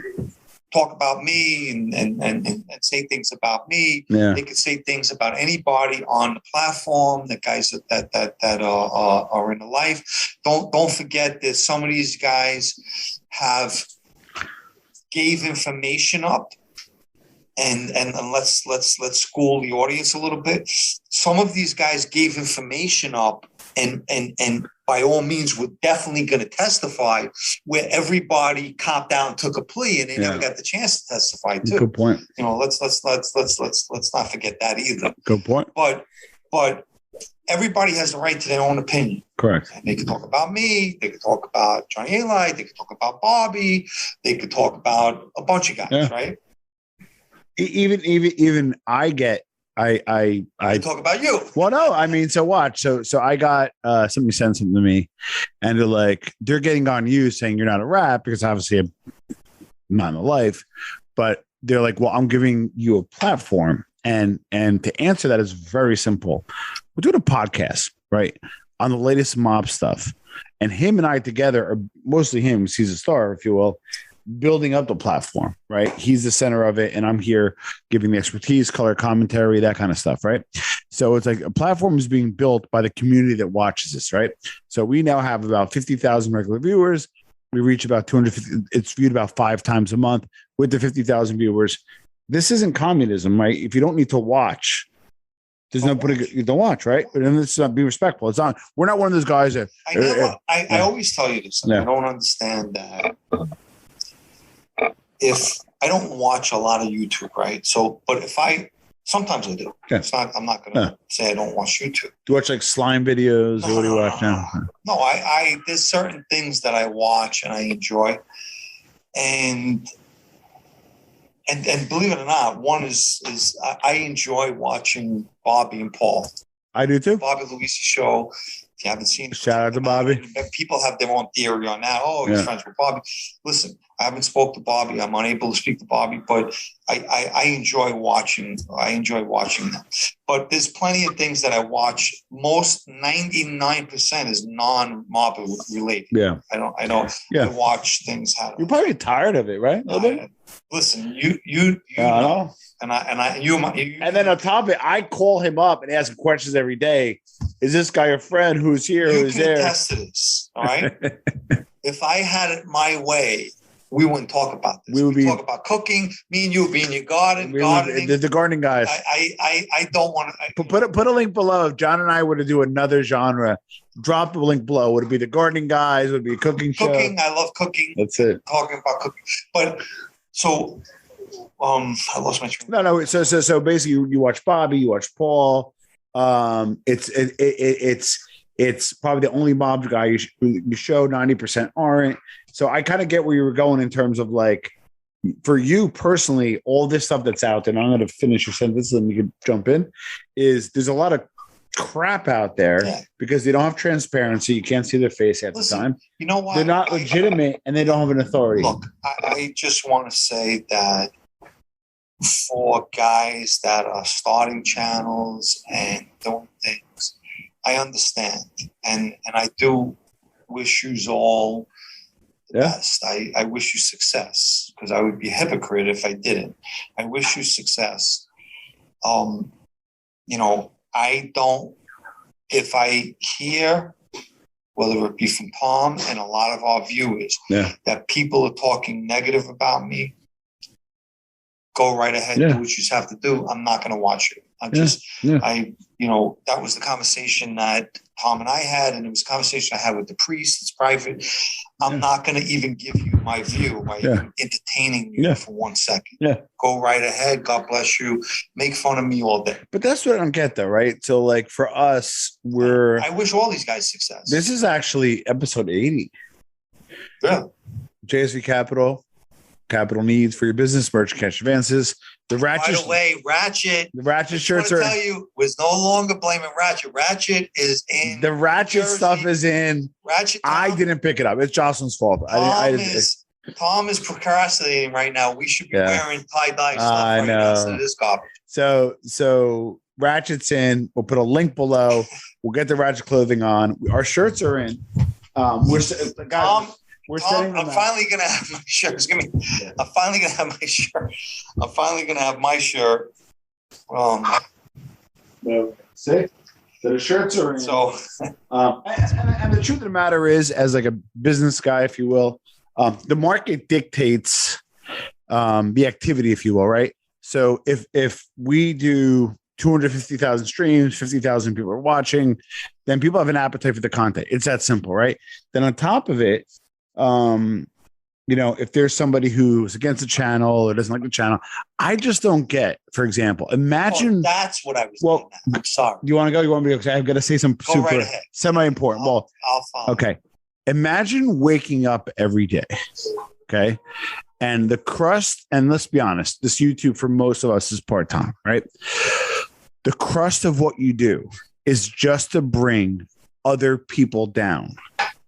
talk about me and say things about me. Yeah. They could say things about anybody on the platform, the guys that are in the life. Don't forget that some of these guys have gave information up. And let's school the audience a little bit. Some of these guys gave information up and by all means we're definitely going to testify, where everybody copped out and took a plea and they never got the chance to testify too. Good point. You know, let's not forget that either. Good point. But everybody has the right to their own opinion. Correct. And they could talk about me. They could talk about Johnny Eli. They could talk about Bobby. They could talk about a bunch of guys, right? Even I get. I talk about you. Well, no, I mean, so watch. So I got somebody sent something to me, and they're getting on you saying you're not a rap because obviously I'm not in the life, but they're like, well, I'm giving you a platform, and to answer that is very simple. We're doing a podcast, right, on the latest mob stuff, and him and I together are mostly him. He's a star, if you will. Building up the platform, right? He's the center of it, and I'm here giving the expertise, color commentary, that kind of stuff, right? So it's like a platform is being built by the community that watches this, right? So we now have about 50,000 regular viewers. We reach about 250. It's viewed about 5 times a month with the 50,000 viewers. This isn't communism, right? If you don't need to watch, there's no putting you don't watch, right? But then let's be respectful. It's on. We're not one of those guys that. I always tell you this. I don't understand that. If I don't watch a lot of YouTube, right? So, but sometimes I do. Yeah. I'm not going to say I don't watch YouTube. Do you watch like slime videos? Or what do you watch now? No, there's certain things that I watch and I enjoy. And believe it or not, one is I enjoy watching Bobby and Paul. I do too. Bobby Louisi show. If you haven't seen it, shout out to Bobby. People have their own theory on that. Oh, he's friends with Bobby. Listen, I haven't spoke to Bobby. I'm unable to speak to Bobby, but I enjoy watching. I enjoy watching them. But there's plenty of things that I watch. Most 99% is non-mob related. Yeah, I don't. Yeah. I watch things. You're probably tired of it, right? Listen, you know. And then on top of it, I call him up and ask him questions every day. Is this guy a friend? Who's here? Who's there? You can attest to this, all right? If I had it my way, we wouldn't talk about this. We would talk about cooking. Me and you would be in your gardening. The gardening guys. I don't want to. Put a link below. If John and I were to do another genre, drop the link below. Would it be the gardening guys? Would it be a cooking show? Cooking. I love cooking. That's it. Talking about cooking. But so... I lost my train. No. So basically, you watch Bobby, you watch Paul. It's probably the only mob guy you show. 90% aren't. So I kind of get where you were going in terms of like, for you personally, all this stuff that's out there. And I'm going to finish your sentence, and you can jump in. There's a lot of crap out there because they don't have transparency. You can't see their face at the time. You know what? They're not legitimate, and they don't have an authority. Look, I just want to say that. for guys that are starting channels and doing things. I understand. And I do wish you all the best. I wish you success, because I would be a hypocrite if I didn't. I wish you success. I don't, if I hear, whether it be from Tom and a lot of our viewers, that people are talking negative about me, go right ahead, do what you just have to do. I'm not going to watch it. That was the conversation that Tom and I had, and it was a conversation I had with the priest. It's private. I'm not going to even give you my view by entertaining you for 1 second. Go right ahead. God bless you. Make fun of me all day. But that's what I don't get, though, right? So, like, for us, I wish all these guys success. This is actually episode 80. Yeah. JSV Capital needs for your business, merch, cash advances. The Ratchet. By the way, Ratchet. The Ratchet shirts are. I tell you, was no longer blaming Ratchet. Ratchet is in. The Ratchet Jersey. Stuff is in. Ratchet. I didn't pick it up. It's Jocelyn's fault. Tom is procrastinating right now. We should be wearing tie-dye stuff right now. So this garbage. So Ratchet's in. We'll put a link below. We'll get the Ratchet clothing on. Our shirts are in. Tom, I'm finally gonna have my shirt. I'm finally gonna have my shirt. I'm finally gonna have my shirt. See, so the shirts are in. So, and the truth of the matter is, as like a business guy, if you will, the market dictates the activity, if you will, right? So if we do 250,000 streams, 50,000 people are watching, then people have an appetite for the content. It's that simple, right? Then on top of it, if there's somebody who's against the channel or doesn't like the channel, I just don't get, for example, imagine. That's what I was I'm sorry. Do you want to go? You want me to go? I've got to say some super semi-important. I'll follow. Okay. Imagine waking up every day. Okay. And the crust, and let's be honest, this YouTube for most of us is part-time, right? The crust of what you do is just to bring other people down.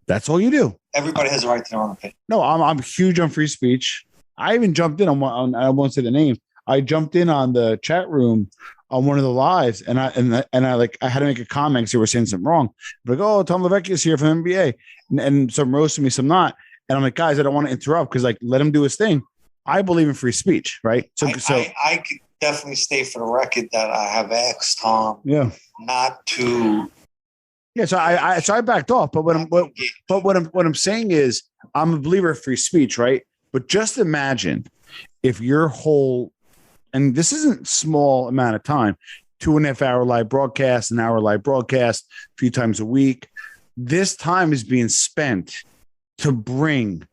That's all you do. Everybody has a right to their own opinion. No, I'm huge on free speech. I even jumped in on I won't say the name. I jumped in on the chat room on one of the lives, and I had to make a comment because they were saying something wrong. Like, oh, Tom Levecchia is here from NBA, and some roasted me, some not. And I'm like, guys, I don't want to interrupt because let him do his thing. I believe in free speech, right? I could definitely state for the record that I have asked Tom, not to. Yeah, so I backed off, but what I'm saying is I'm a believer of free speech, right? But just imagine if your whole, and this isn't small amount of time, 2.5 hour live broadcast, an hour live broadcast, a few times a week. This time is being spent to bring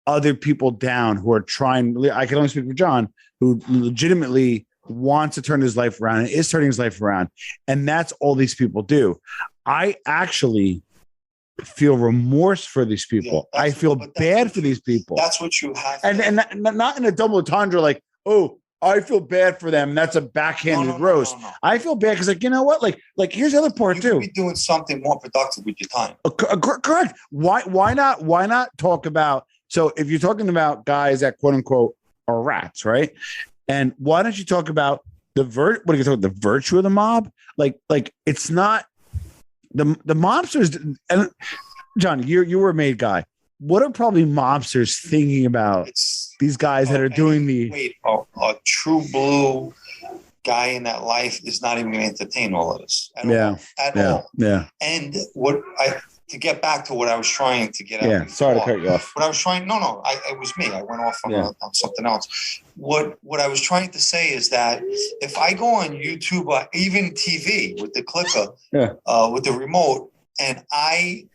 other people down who are trying. I can only speak for John, who legitimately wants to turn his life around and is turning his life around, and that's all these people do. I actually feel remorse for these people. I feel bad for these people. That's what you have. And not in a double entendre like, oh, I feel bad for them. That's a backhanded roast. No. I feel bad because, you know what? Like here's the other part too. You could be doing something more productive with your time. Correct. Why not talk about? So if you're talking about guys that quote unquote are rats, right? And why don't you talk about the virtue of the mob? Like it's not. The mobsters, and John, you were a made guy. What are probably mobsters thinking about these guys that are doing a true blue guy in that life is not even going to entertain all of this at all. Yeah. And to get back to what I was trying to get at. Yeah, sorry to cut you off. What I was trying, it was me. I went off on something else. What I was trying to say is that if I go on YouTube or even TV with the clicker, with the remote, and I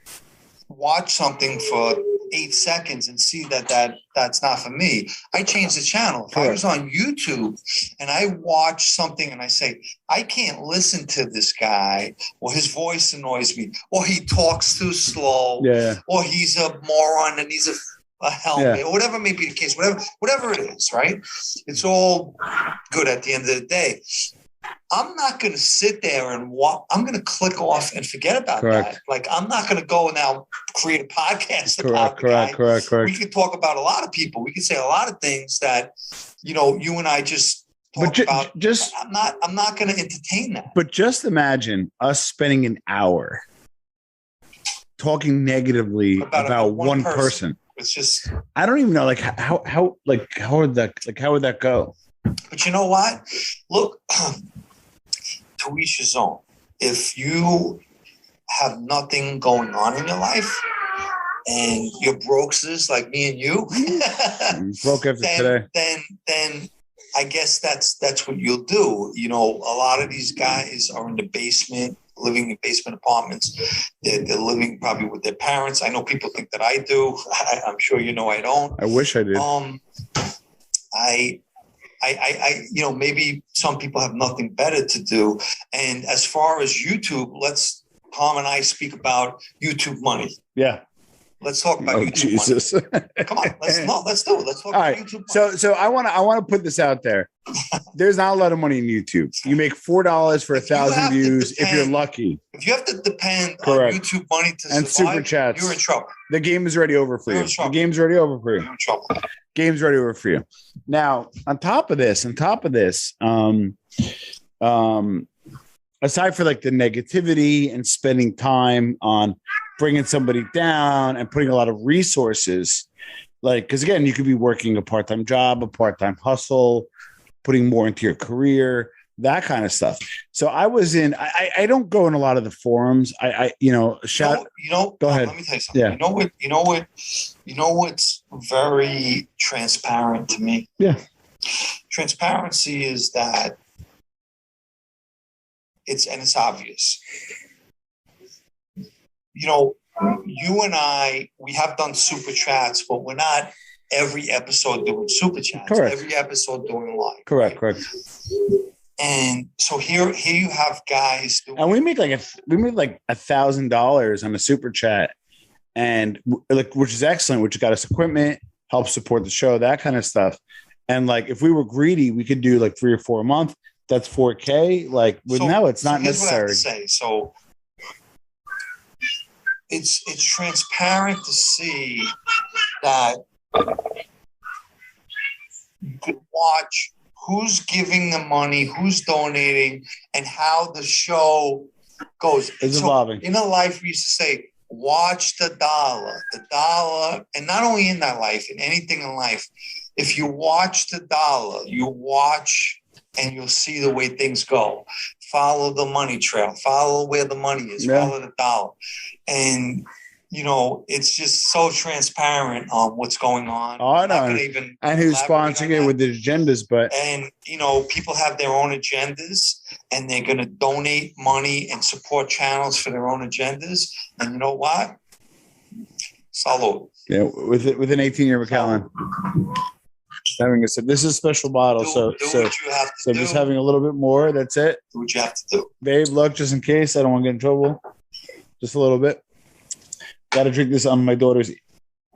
watch something for 8 seconds and see that's not for me, I change the channel. If I was on YouTube and I watch something and I say, I can't listen to this guy, or his voice annoys me, or he talks too slow, or he's a moron and he's a helmet, or whatever may be the case, whatever it is, right? It's all good at the end of the day. I'm not going to sit there and I'm going to click off and forget about that. Like, I'm not going to go now create a podcast about the guy. Correct. We can talk about a lot of people. We can say a lot of things that, you and I just talk about. Just I'm not going to entertain that. But just imagine us spending an hour talking negatively about one person. It's just, I don't even know, like how would that go? But you know what? Look, to each his own. If you have nothing going on in your life and you're brokesters like me and you, broke after today, then I guess that's what you'll do. You know, a lot of these guys are in the basement, living in basement apartments. They're living probably with their parents. I know people think that I do. I'm sure you know I don't. I wish I did. I you know, maybe some people have nothing better to do. And as far as YouTube, Tom and I speak about YouTube money. Yeah. Let's talk about YouTube Jesus. money. Come on, let's do it. Let's talk about YouTube money. So I want to put this out there. There's not a lot of money in YouTube. You make $4 for 1,000 views if you're lucky. If you have to depend on YouTube money to and survive, super chats, you're in trouble. The game is already over for you. The game's already over for you. You're in trouble. Game's already over for you. Now, on top of this, aside for like the negativity and spending time on bringing somebody down and putting a lot of resources, like, because again, you could be working a part-time job, a part-time hustle, putting more into your career, that kind of stuff. So I was in, I don't go in a lot of the forums. Go ahead. Let me tell you something. Yeah. You know what's very transparent to me? Yeah. Transparency is that it's obvious. You know, you and I, we have done super chats, but we're not every episode doing super chats. Correct. Every episode doing live. Correct. And so here you have guys doing, and we made like $1,000 on a super chat, and like, which is excellent, which got us equipment, helps support the show, that kind of stuff. And like, if we were greedy, we could do like 3 or 4 a month. That's $4K. Like, now it's not necessary. What I have to say. So it's transparent to see that you could watch who's giving the money, who's donating, and how the show goes. It's evolving. In a life, we used to say, watch the dollar, and not only in that life, in anything in life. If you watch the dollar, you watch and you'll see the way things go. Follow the money trail. Follow where the money is. Yeah. Follow the dollar. And, you know, it's just so transparent on what's going on. Oh, no. And who's sponsoring it with the agendas. And, you know, people have their own agendas, and they're going to donate money and support channels for their own agendas. And you know what? Salud. Yeah, with an 18-year Macallan. Having said, this is a special bottle, so just having a little bit more. That's it. Do what you have to do, babe. Look, just in case I don't want to get in trouble, just a little bit. Got to drink this on my daughter's,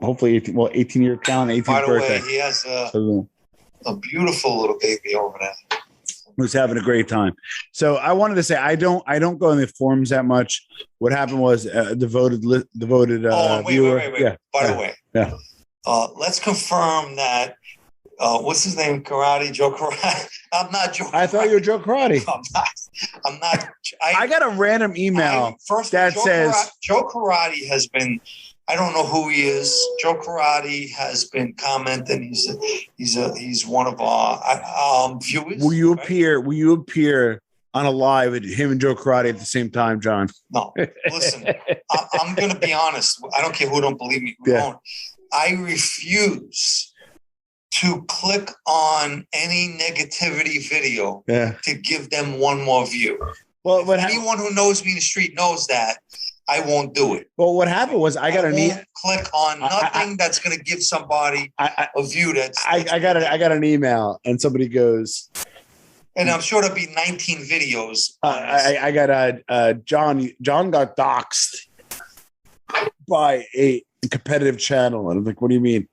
hopefully 18-year calendar, 18th birthday. By the birthday. way, he has a beautiful little baby over there who's having a great time. So I wanted to say I don't go in the forums that much. What happened was a devoted viewer. Wait. Yeah. By the way, yeah. Let's confirm that. What's his name? Joe Karate. I'm not Joe. I thought you were Joe Karate. I'm not. I got a random email that says Joe Karate has been. I don't know who he is. Joe Karate has been commenting. He's one of our viewers. Will you appear on a live with him and Joe Karate at the same time, John? No. Listen, I'm going to be honest. I don't care who don't believe me. Who don't. I refuse to click on any negativity video to give them one more view. Well, anyone who knows me in the street knows that I won't do it. Well, what happened was I won't click on nothing that's going to give somebody a view. I got an email and somebody goes, and I'm sure there'll be 19 videos. I got John got doxxed by a competitive channel, and I'm like, what do you mean?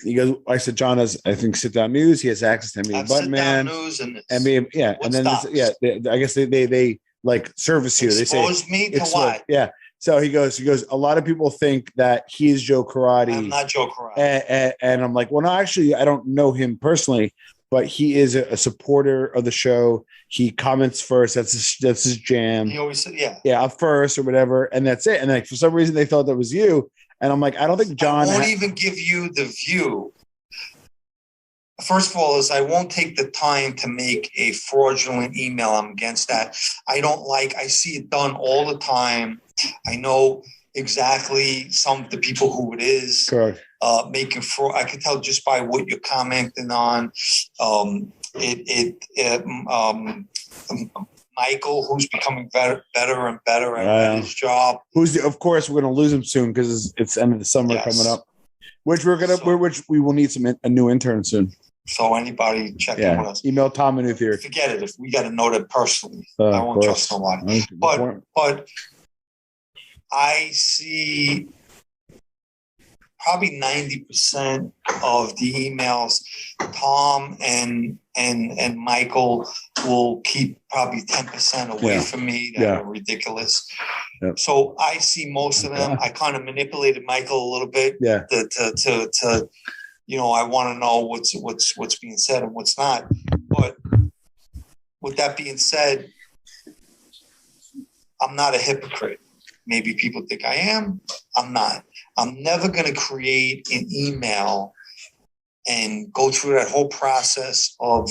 He goes, I said, John has, I think, Sit Down News. He has access to NBA Button Man. News and NBA, and then I guess they like service you. They say me to what? Yeah. So he goes. A lot of people think that he is Joe Karate. I'm not Joe Karate. And I'm like, well, no, actually, I don't know him personally, but he is a supporter of the show. He comments first. That's his jam. He always said, up first or whatever, and that's it. And like for some reason they thought that was you, and I'm like, I don't think John won't even give you the view. First of all, I won't take the time to make a fraudulent email. I'm against that. I see it done all the time. I know exactly some of the people who it is. Correct. Making fraud. I can tell just by what you're commenting on. Michael, who's becoming better and better at his job. Of course, we're going to lose him soon because it's end of the summer coming up. Which we will need a new intern soon. So anybody check in with us. Email Tom and Theory. Forget it. If we got to know that personally, I won't trust nobody. But I see probably 90% of the emails. Tom and Michael will keep probably 10% away from me. That are ridiculous. Yep. So I see most of them. I kind of manipulated Michael a little bit. To I want to know what's being said and what's not. But with that being said, I'm not a hypocrite. Maybe people think I am. I'm not. I'm never going to create an email and go through that whole process of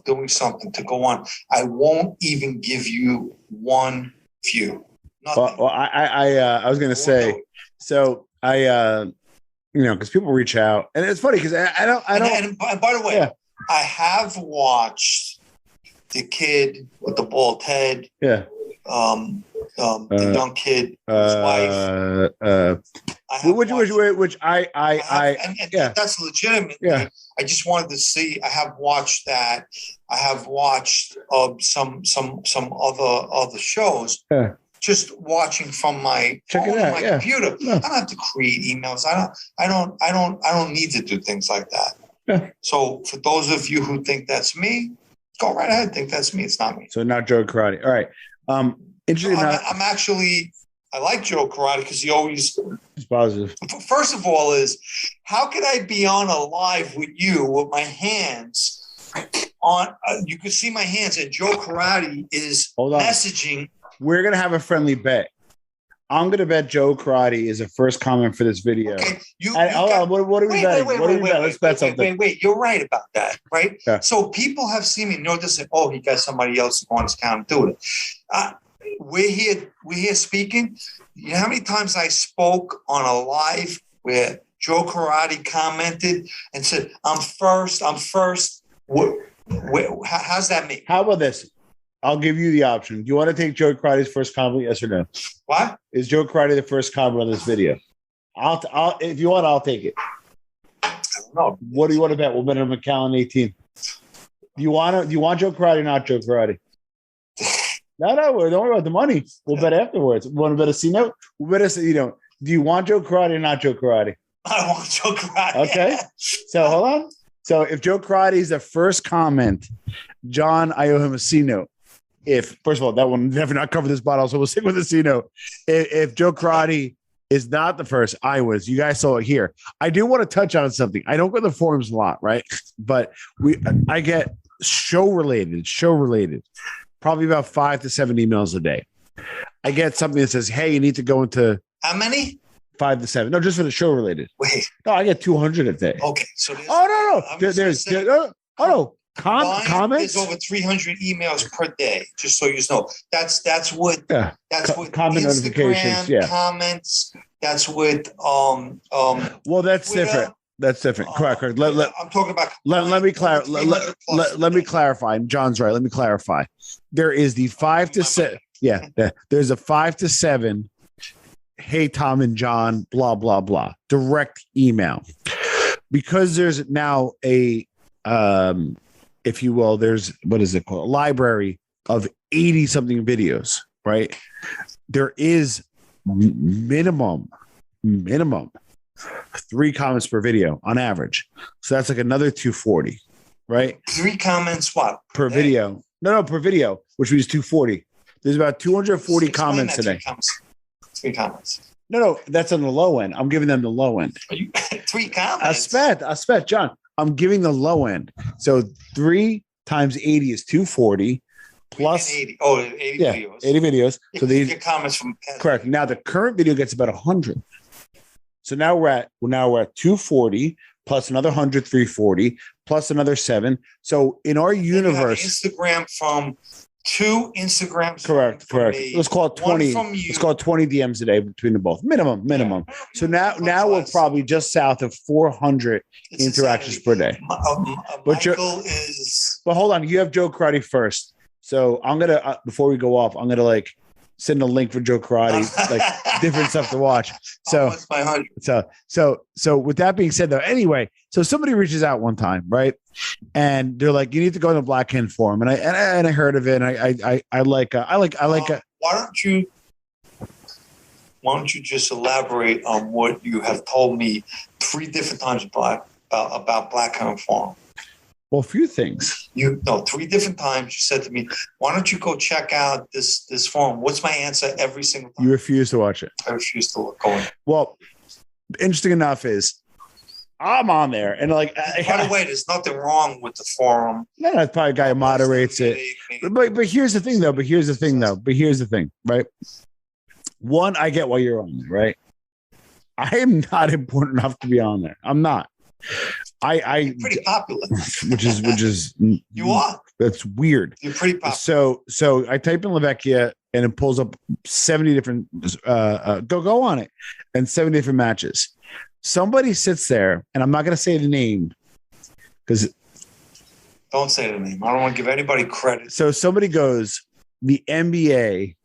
doing something to go on. I won't even give you one view. Nothing. Well, I was going to say, so because people reach out, and it's funny because I don't. And by the way, I have watched the kid with the bald head. Yeah. The young kid, his wife. That's legitimate. Yeah. I just wanted to see. I have watched that. I have watched some other shows. Yeah. Just watching from my computer. Yeah. I don't have to create emails. I don't need to do things like that. Yeah. So for those of you who think that's me, go right ahead. Think that's me. It's not me. So not Joe Karate. All right. Interesting. I like Joe Karate because he always is positive. First of all, how could I be on a live with you with my hands on? You can see my hands, and Joe Karate is messaging. We're gonna have a friendly bet. I'm gonna bet Joe Karate is the first comment for this video. Okay. What are we betting? Let's bet something. Wait. You're right about that, right? Yeah. So people have seen me notice that. Oh, he got somebody else on his account to do it. We're here speaking. You know how many times I spoke on a live where Joe Karate commented and said, "I'm first." How's that mean? How about this? I'll give you the option. Do you want to take Joe Karate's first comment? Yes or no? What? Is Joe Karate the first comment on this video? I'll if you want, I'll take it. I don't know. What do you want to bet? We'll bet on McAllen 18. Do you want Joe Karate or not Joe Karate? No, don't worry about the money. We'll bet afterwards. Want to bet a C note? We'll bet do you want Joe Karate or not Joe Karate? I want Joe Karate. Okay. So hold on. So if Joe Karate is the first comment, John, I owe him a C note. First of all, that will never not cover this bottle, so we'll stick with the C note. If Joe Karate is not the first, I was. You guys saw it here. I do want to touch on something. I don't go to the forums a lot, right? But I get show related, probably about 5 to 7 emails a day. I get something that says, "Hey, you need to go into." How many? 5 to 7. No, just for the show related. Wait. No, I get 200 a day. Okay, so comments. There's over 300 emails per day. Just so you know, that's what comment notifications. Yeah, comments. That's what Well, that's Twitter. Different. That's different. Correct. I'm talking about. Let me clarify. Let me clarify. John's right. Let me clarify. There is the 5 to 7. Yeah, there's a 5 to 7. Hey, Tom and John, blah, blah, blah. Direct email. Because there's now a, if you will, there's, what is it called? A library of 80-something videos, right? There is minimum 3 comments per video on average. So that's like another 240, right? 3 comments what? Per video. No, per video, which means 240. There's about 240 comments today. 3 comments. No, that's on the low end. I'm giving them the low end. 3 comments. I spent, John. I'm giving the low end. So 3 times 80 is 240 plus 80. Oh, 80 videos. 80 videos. Yeah, So these get comments from correct. Now the current video gets about 100. So now we're at 240 plus another 100, 340 plus another 7. So in our universe, Instagram from 2 Instagrams. Correct. Me, let's call it 20. Let's call it 20 DMs a day between the both. Minimum. Yeah. So now we're probably just south of 400 interactions per day. Michael is. But hold on, you have Joe Karate first. So I'm gonna before we go off, I'm gonna like send a link for Joe Karate, like different stuff to watch. So with that being said, though, anyway, so somebody reaches out one time, right? And they're like, you need to go to the Black Hand Forum, and I heard of it, and I like Why don't you just elaborate on what you have told me 3 different times about Black Hand Forum? Well, a few things. 3 different times you said to me, why don't you go check out this forum? What's my answer every single time? You refuse to watch it. I refuse to go in. Well, interesting enough is I'm on there. And like, by the way, there's nothing wrong with the forum. No, that's probably a guy who moderates it. But here's the thing, though. Right? One, I get why you're on there, right? I am not important enough to be on there. I'm not. You're pretty popular, which is you are. That's weird. You're pretty popular. So I type in Lucchessee and it pulls up 70 different go on it and 70 different matches. Somebody sits there, and I'm not going to say the name because don't say the name. I don't want to give anybody credit. So somebody goes, the NBA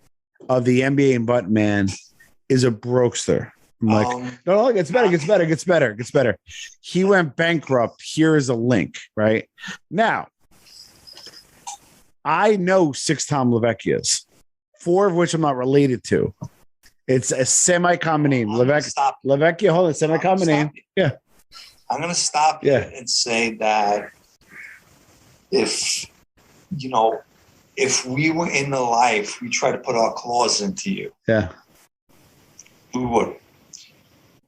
of the NBA and Buttman is a brokester. I'm like, no, it gets better. He went bankrupt. Here is a link, right? Now, I know 6 Tom Levecchias, 4 of which I'm not related to. It's a semi-common name. Lavecchia, hold on, semi-common name. Yeah. I'm going to stop you and say that if we were in the life, we try to put our claws into you. Yeah. We would.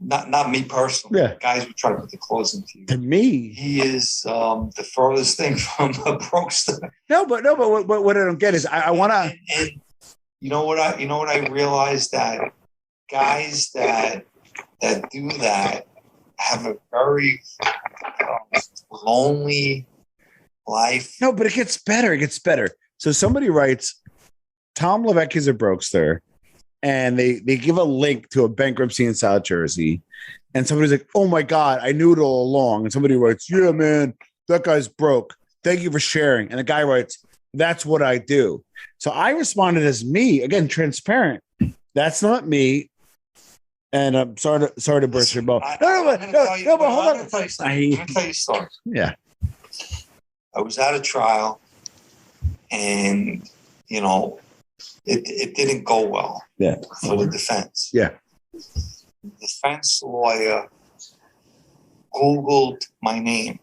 Not me personally. Yeah. Guys would try to put the claws into you. To me, he is the furthest thing from a brokester. No, but what I don't get is I want to. And you know what I realized, that guys that do that have a very lonely life. No, but it gets better. So somebody writes, Tom Levesque is a brokester. And they give a link to a bankruptcy in South Jersey. And somebody's like, oh, my God, I knew it all along. And somebody writes, yeah, man, that guy's broke. Thank you for sharing. And the guy writes, that's what I do. So I responded as me, again, transparent. That's not me. And I'm sorry to burst your bubble. No, but hold on. I'm going to tell you a story. Yeah. I was at a trial, and, it didn't go well for the defense. Yeah. The defense lawyer Googled my name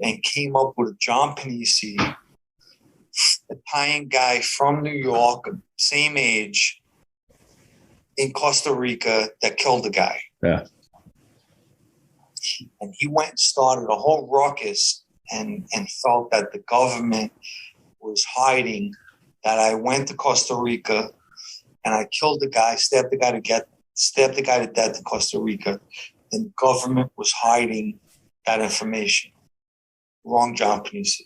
and came up with a John Pennisy, Italian guy from New York, same age, in Costa Rica that killed a guy. Yeah. And he went and started a whole ruckus and felt that the government was hiding that I went to Costa Rica and I killed the guy, stabbed the guy to death in Costa Rica. And the government was hiding that information. Wrong, John Pennisy.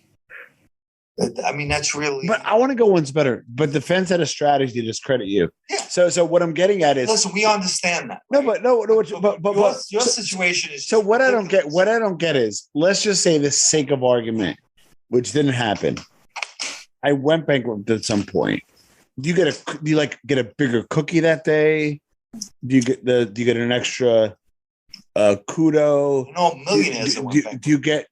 I mean, that's really. But I want to go one's better. But defense had a strategy to discredit you. Yeah. So what I'm getting at is. Listen, we understand that. Right? But your situation is. So what I don't get is, let's just say the sake of argument, which didn't happen. I went bankrupt at some point. Do you get a bigger cookie that day? Do you get an extra kudo? Millionaires. Do you get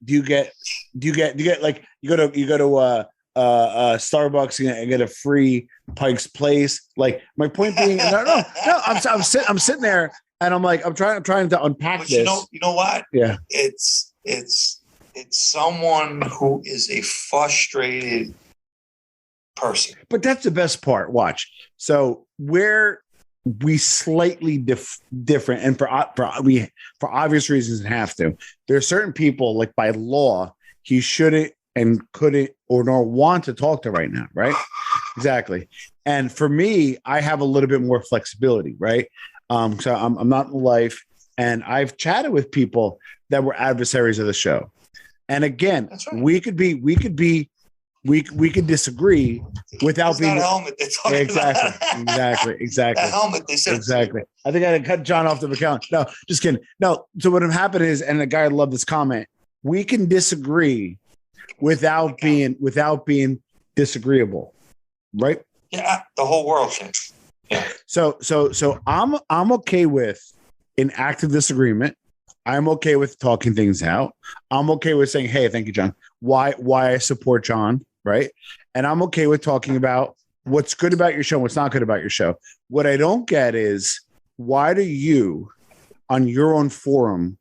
like you go to Starbucks and get a free Pike's Place? Like, my point being, no. I'm sitting there and I'm like, I'm trying to unpack but this. You know what? Yeah. It's someone who is a frustrated person. But that's the best part. Watch. So where we slightly different, and for obvious reasons have to. There are certain people, like by law, he shouldn't and couldn't or nor want to talk to right now, right? Exactly. And for me, I have a little bit more flexibility, right? So I'm not in life, and I've chatted with people that were adversaries of the show. And again, right. we could disagree without being that helmet they're talking about. Exactly. The helmet they said. Exactly. I think I had to cut John off the account. No, just kidding. No. So what would happen is, and the guy loved this comment, we can disagree without being disagreeable. Right? Yeah, the whole world changed. Yeah. So I'm okay with an active disagreement. I'm okay with talking things out. I'm okay with saying, hey, thank you, John. Why I support John, right? And I'm okay with talking about what's good about your show and what's not good about your show. What I don't get is, why do you, on your own forum,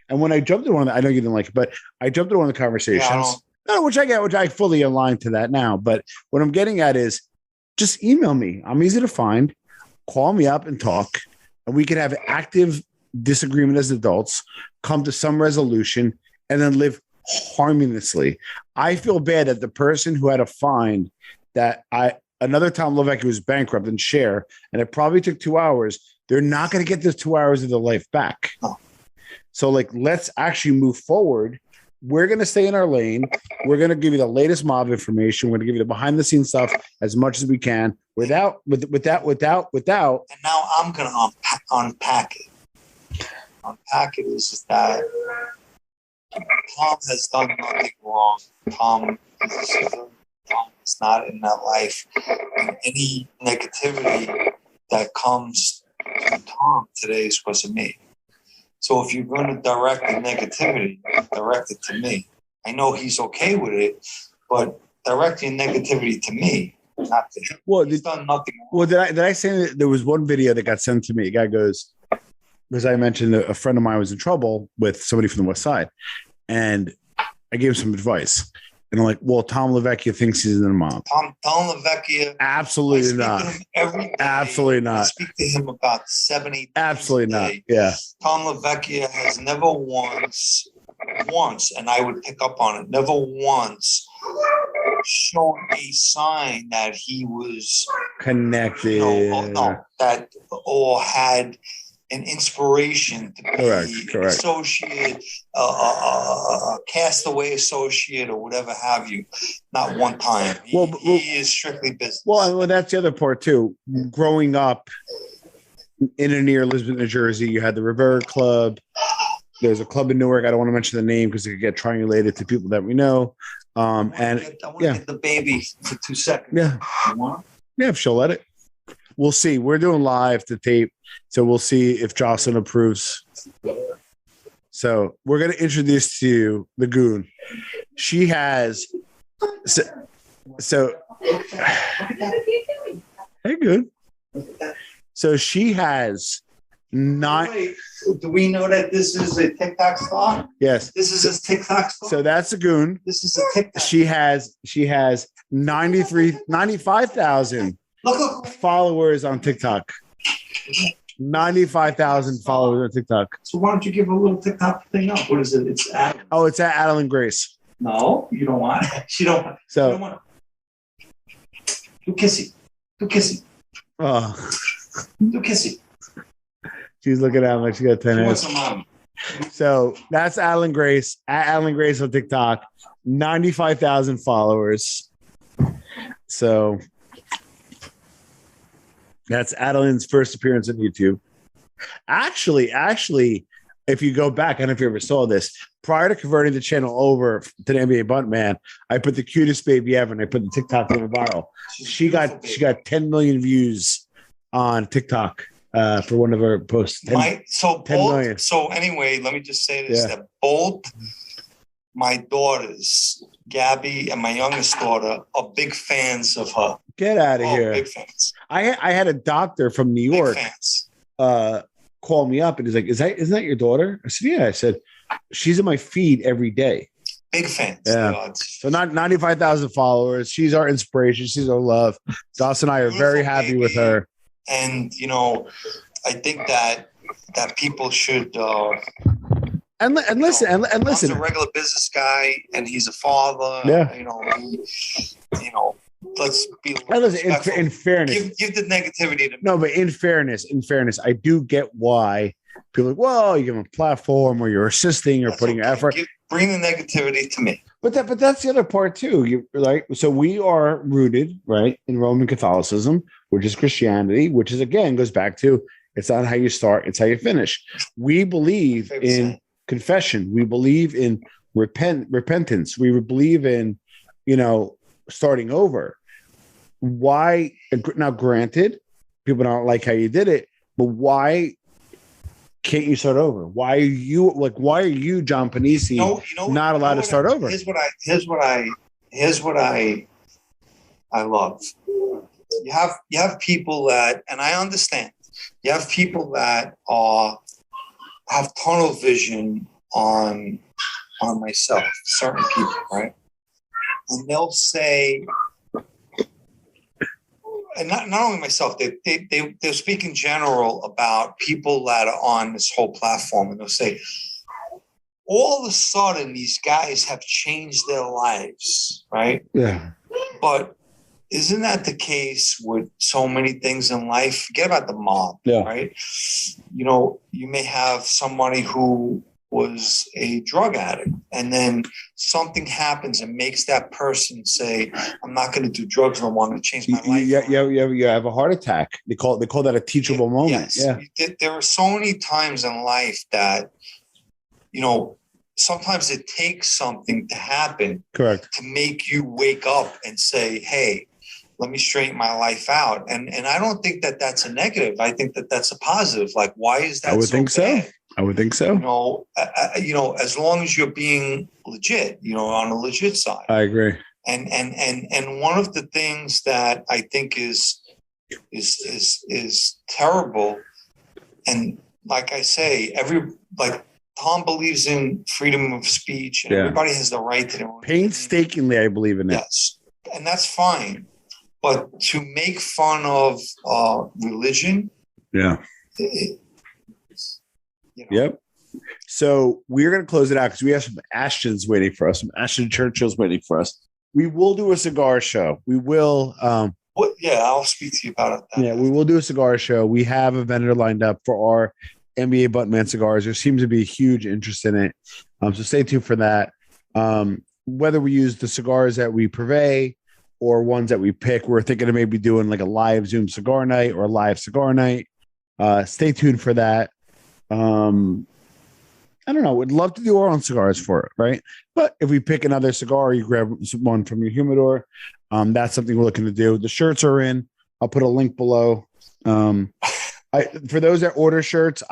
and when I jumped in one of the, I know you didn't like it, but I jumped in one of the conversations, which I fully align to that now. But what I'm getting at is, just email me. I'm easy to find. Call me up and talk, and we can have active disagreement as adults, come to some resolution, and then live harmoniously. I feel bad that the person who had to find that another Tom Levesque was bankrupt and share, and it probably took 2 hours. They're not going to get those 2 hours of their life back. So, let's actually move forward. We're going to stay in our lane. We're going to give you the latest mob information. We're going to give you the behind the scenes stuff as much as we can without. And now I'm going to unpack it. Unpack it is that Tom has done nothing wrong. Tom is not in that life. And any negativity that comes to Tom today is because of me. So if you're going to direct the negativity, direct it to me. I know he's okay with it, but direct your negativity to me, not to him. Well, he's done nothing wrong. Well, did I say that there was one video that got sent to me? A guy goes, because I mentioned a friend of mine was in trouble with somebody from the West Side, and I gave him some advice. And I'm like, well, Tom Levesque thinks he's in the mob. Tom Levesque. Absolutely not. Every day. Absolutely not. I speak to him about 7-8 Absolutely not. Yeah. Tom Levesque has never once, and I would pick up on it, never once shown a sign that he was connected. That or had an inspiration to be correct. an associate, a castaway associate, or whatever have you. Not one time. He is strictly business. Well, that's the other part too. Growing up in and near Elizabeth, New Jersey, you had the Rivera Club. There's a club in Newark. I don't want to mention the name because it could get triangulated to people that we know. I want to get the baby for 2 seconds. Yeah. You want? Yeah, if she'll let it. We'll see. We're doing live to tape, so we'll see if Jocelyn approves. So we're going to introduce to you the Goon. She has so hey, good. So she has 9. Wait, do we know that this is a TikTok star? Yes. This is a TikTok star? So that's the Goon. This is a TikTok. She has 95,000 followers on TikTok. 95,000 followers on TikTok. So why don't you give a little TikTok thing up? What is it? It's at. Oh, it's at Adeline Grace. No, you don't want it. She don't. So you don't want it. Lucchessee. Oh. Lucchessee. She's looking at him like she got 10 minutes. So that's Adeline Grace. At Adeline Grace on TikTok. 95,000 followers. So that's Adeline's first appearance on YouTube. Actually, if you go back, I don't know if you ever saw this, prior to converting the channel over to the NBA Buttman, I put the cutest baby ever, and I put the TikTok thing viral. She got 10 million views on TikTok for one of her posts. 10 million. So anyway, let me just say this: that both my daughters, Gabby and my youngest daughter, are big fans of her. Get out of here! Big fans. I had a doctor from New York call me up and he's like, isn't that your daughter? I said, yeah. I said, she's in my feed every day. Big fans. Yeah. So not 95,000 followers. She's our inspiration. She's our love. Dawson and I are very happy with her. And, I think that people should, and listen, and listen. He's a regular business guy, and he's a father. Yeah. Let's be. And listen, in fairness, give the negativity to me. No, but in fairness, I do get why people are like, well, you give them a platform, or you're assisting, you're putting your effort. Bring the negativity to me. But that's the other part too. So we are rooted, right, in Roman Catholicism, which is Christianity, which is, again, goes back to, it's not how you start, it's how you finish. We believe in confession. We believe in repentance. We believe in, starting over. Why? Now, granted, people don't like how you did it, but why can't you start over? Why are you, John Pennisey, not allowed to start over? Here's what I love. You have people that, and I understand, you have people that have tunnel vision on myself, certain people, right? And they'll say, and not only myself, they'll speak in general about people that are on this whole platform, and they'll say, all of a sudden, these guys have changed their lives, right? Yeah. But isn't that the case with so many things in life? Forget about the mob, right? You may have somebody who was a drug addict, and then something happens and makes that person say, I'm not going to do drugs no more. I'm going to change my life. You have a heart attack. They call that a teachable moment. Yes. Yeah. There are so many times in life that, sometimes it takes something to happen, correct, to make you wake up and say, hey, let me straighten my life out. And I don't think that that's a negative. I think that that's a positive. Like, why is that? I would think so. As long as you're being legit, on a legit side. I agree. And one of the things that I think is terrible, and like I say, Tom believes in freedom of speech, and everybody has the right to their own painstakingly, I believe in it. Yes, and that's fine. But to make fun of religion, Yep. So we're going to close it out because we have some Ashtons waiting for us, some Ashton Churchills waiting for us. We will do a cigar show. We will. I'll speak to you about it. We will do a cigar show. We have a vendor lined up for our NBA Buttman cigars. There seems to be a huge interest in it. So stay tuned for that. Whether we use the cigars that we purvey or ones that we pick, we're thinking of maybe doing like a live Zoom cigar night or a live cigar night. Stay tuned for that. I don't know. We'd love to do our own cigars for it, right? But if we pick another cigar, you grab one from your humidor. That's something we're looking to do. The shirts are in. I'll put a link below. For those that order shirts,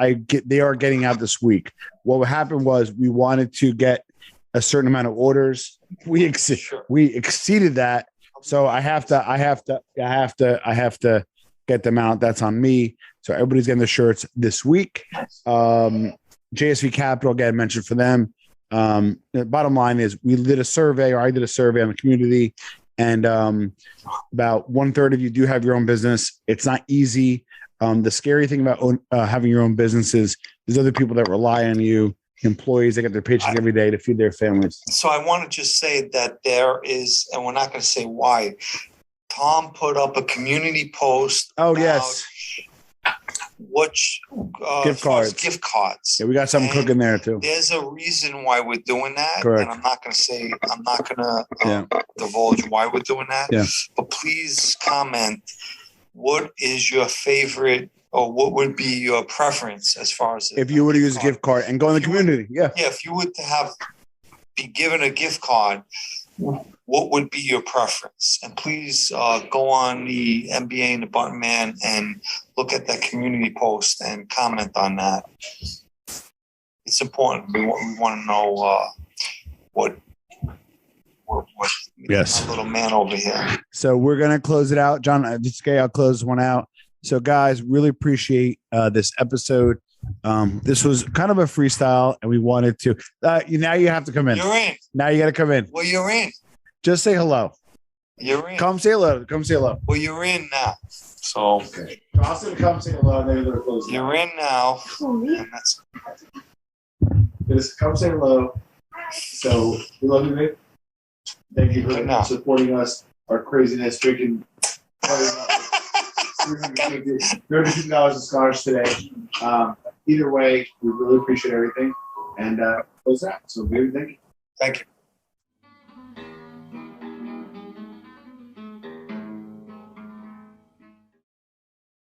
they are getting out this week. What happened was we wanted to get a certain amount of orders. We exceeded that, so I have to get them out. That's on me. So everybody's getting the shirts this week. JSV Capital, again, mentioned for them. The bottom line is I did a survey on the community, and about 1/3 of you do have your own business. It's not easy. The scary thing about having your own business is there's other people that rely on you, employees that get their paychecks every day to feed their families. So I want to just say that there is, and we're not going to say why, Tom put up a community post. Oh, yes. Which gift cards. Yeah, we got something cooking there too. There's a reason why we're doing that. Correct. And I'm not going to divulge why we're doing that. Yeah. But please comment. What is your favorite, or what would be your preference as far as if you were to use a gift card and go in the community? If you would be given a gift card, what would be your preference? And please go on the NBA and the Button Man and look at that community post and comment on that. It's important. We want to know what yes, little man over here. So we're gonna close it out, John. I'll close one out. So guys, really appreciate this episode. This was kind of a freestyle, and we wanted to. Now you have to come in. You're in. Now you got to come in. Well, you're in. Just say hello. You're in. Come say hello. Come say hello. Well, you're in now. So. Okay. John's gonna come say hello, and then we're gonna close. You're in now. And that's Just come say hello. So we love you, babe. Thank you for supporting us, our craziness, drinking $350 of scotch today. Either way, we really appreciate everything. And close that. So, baby, thank you. Thank you.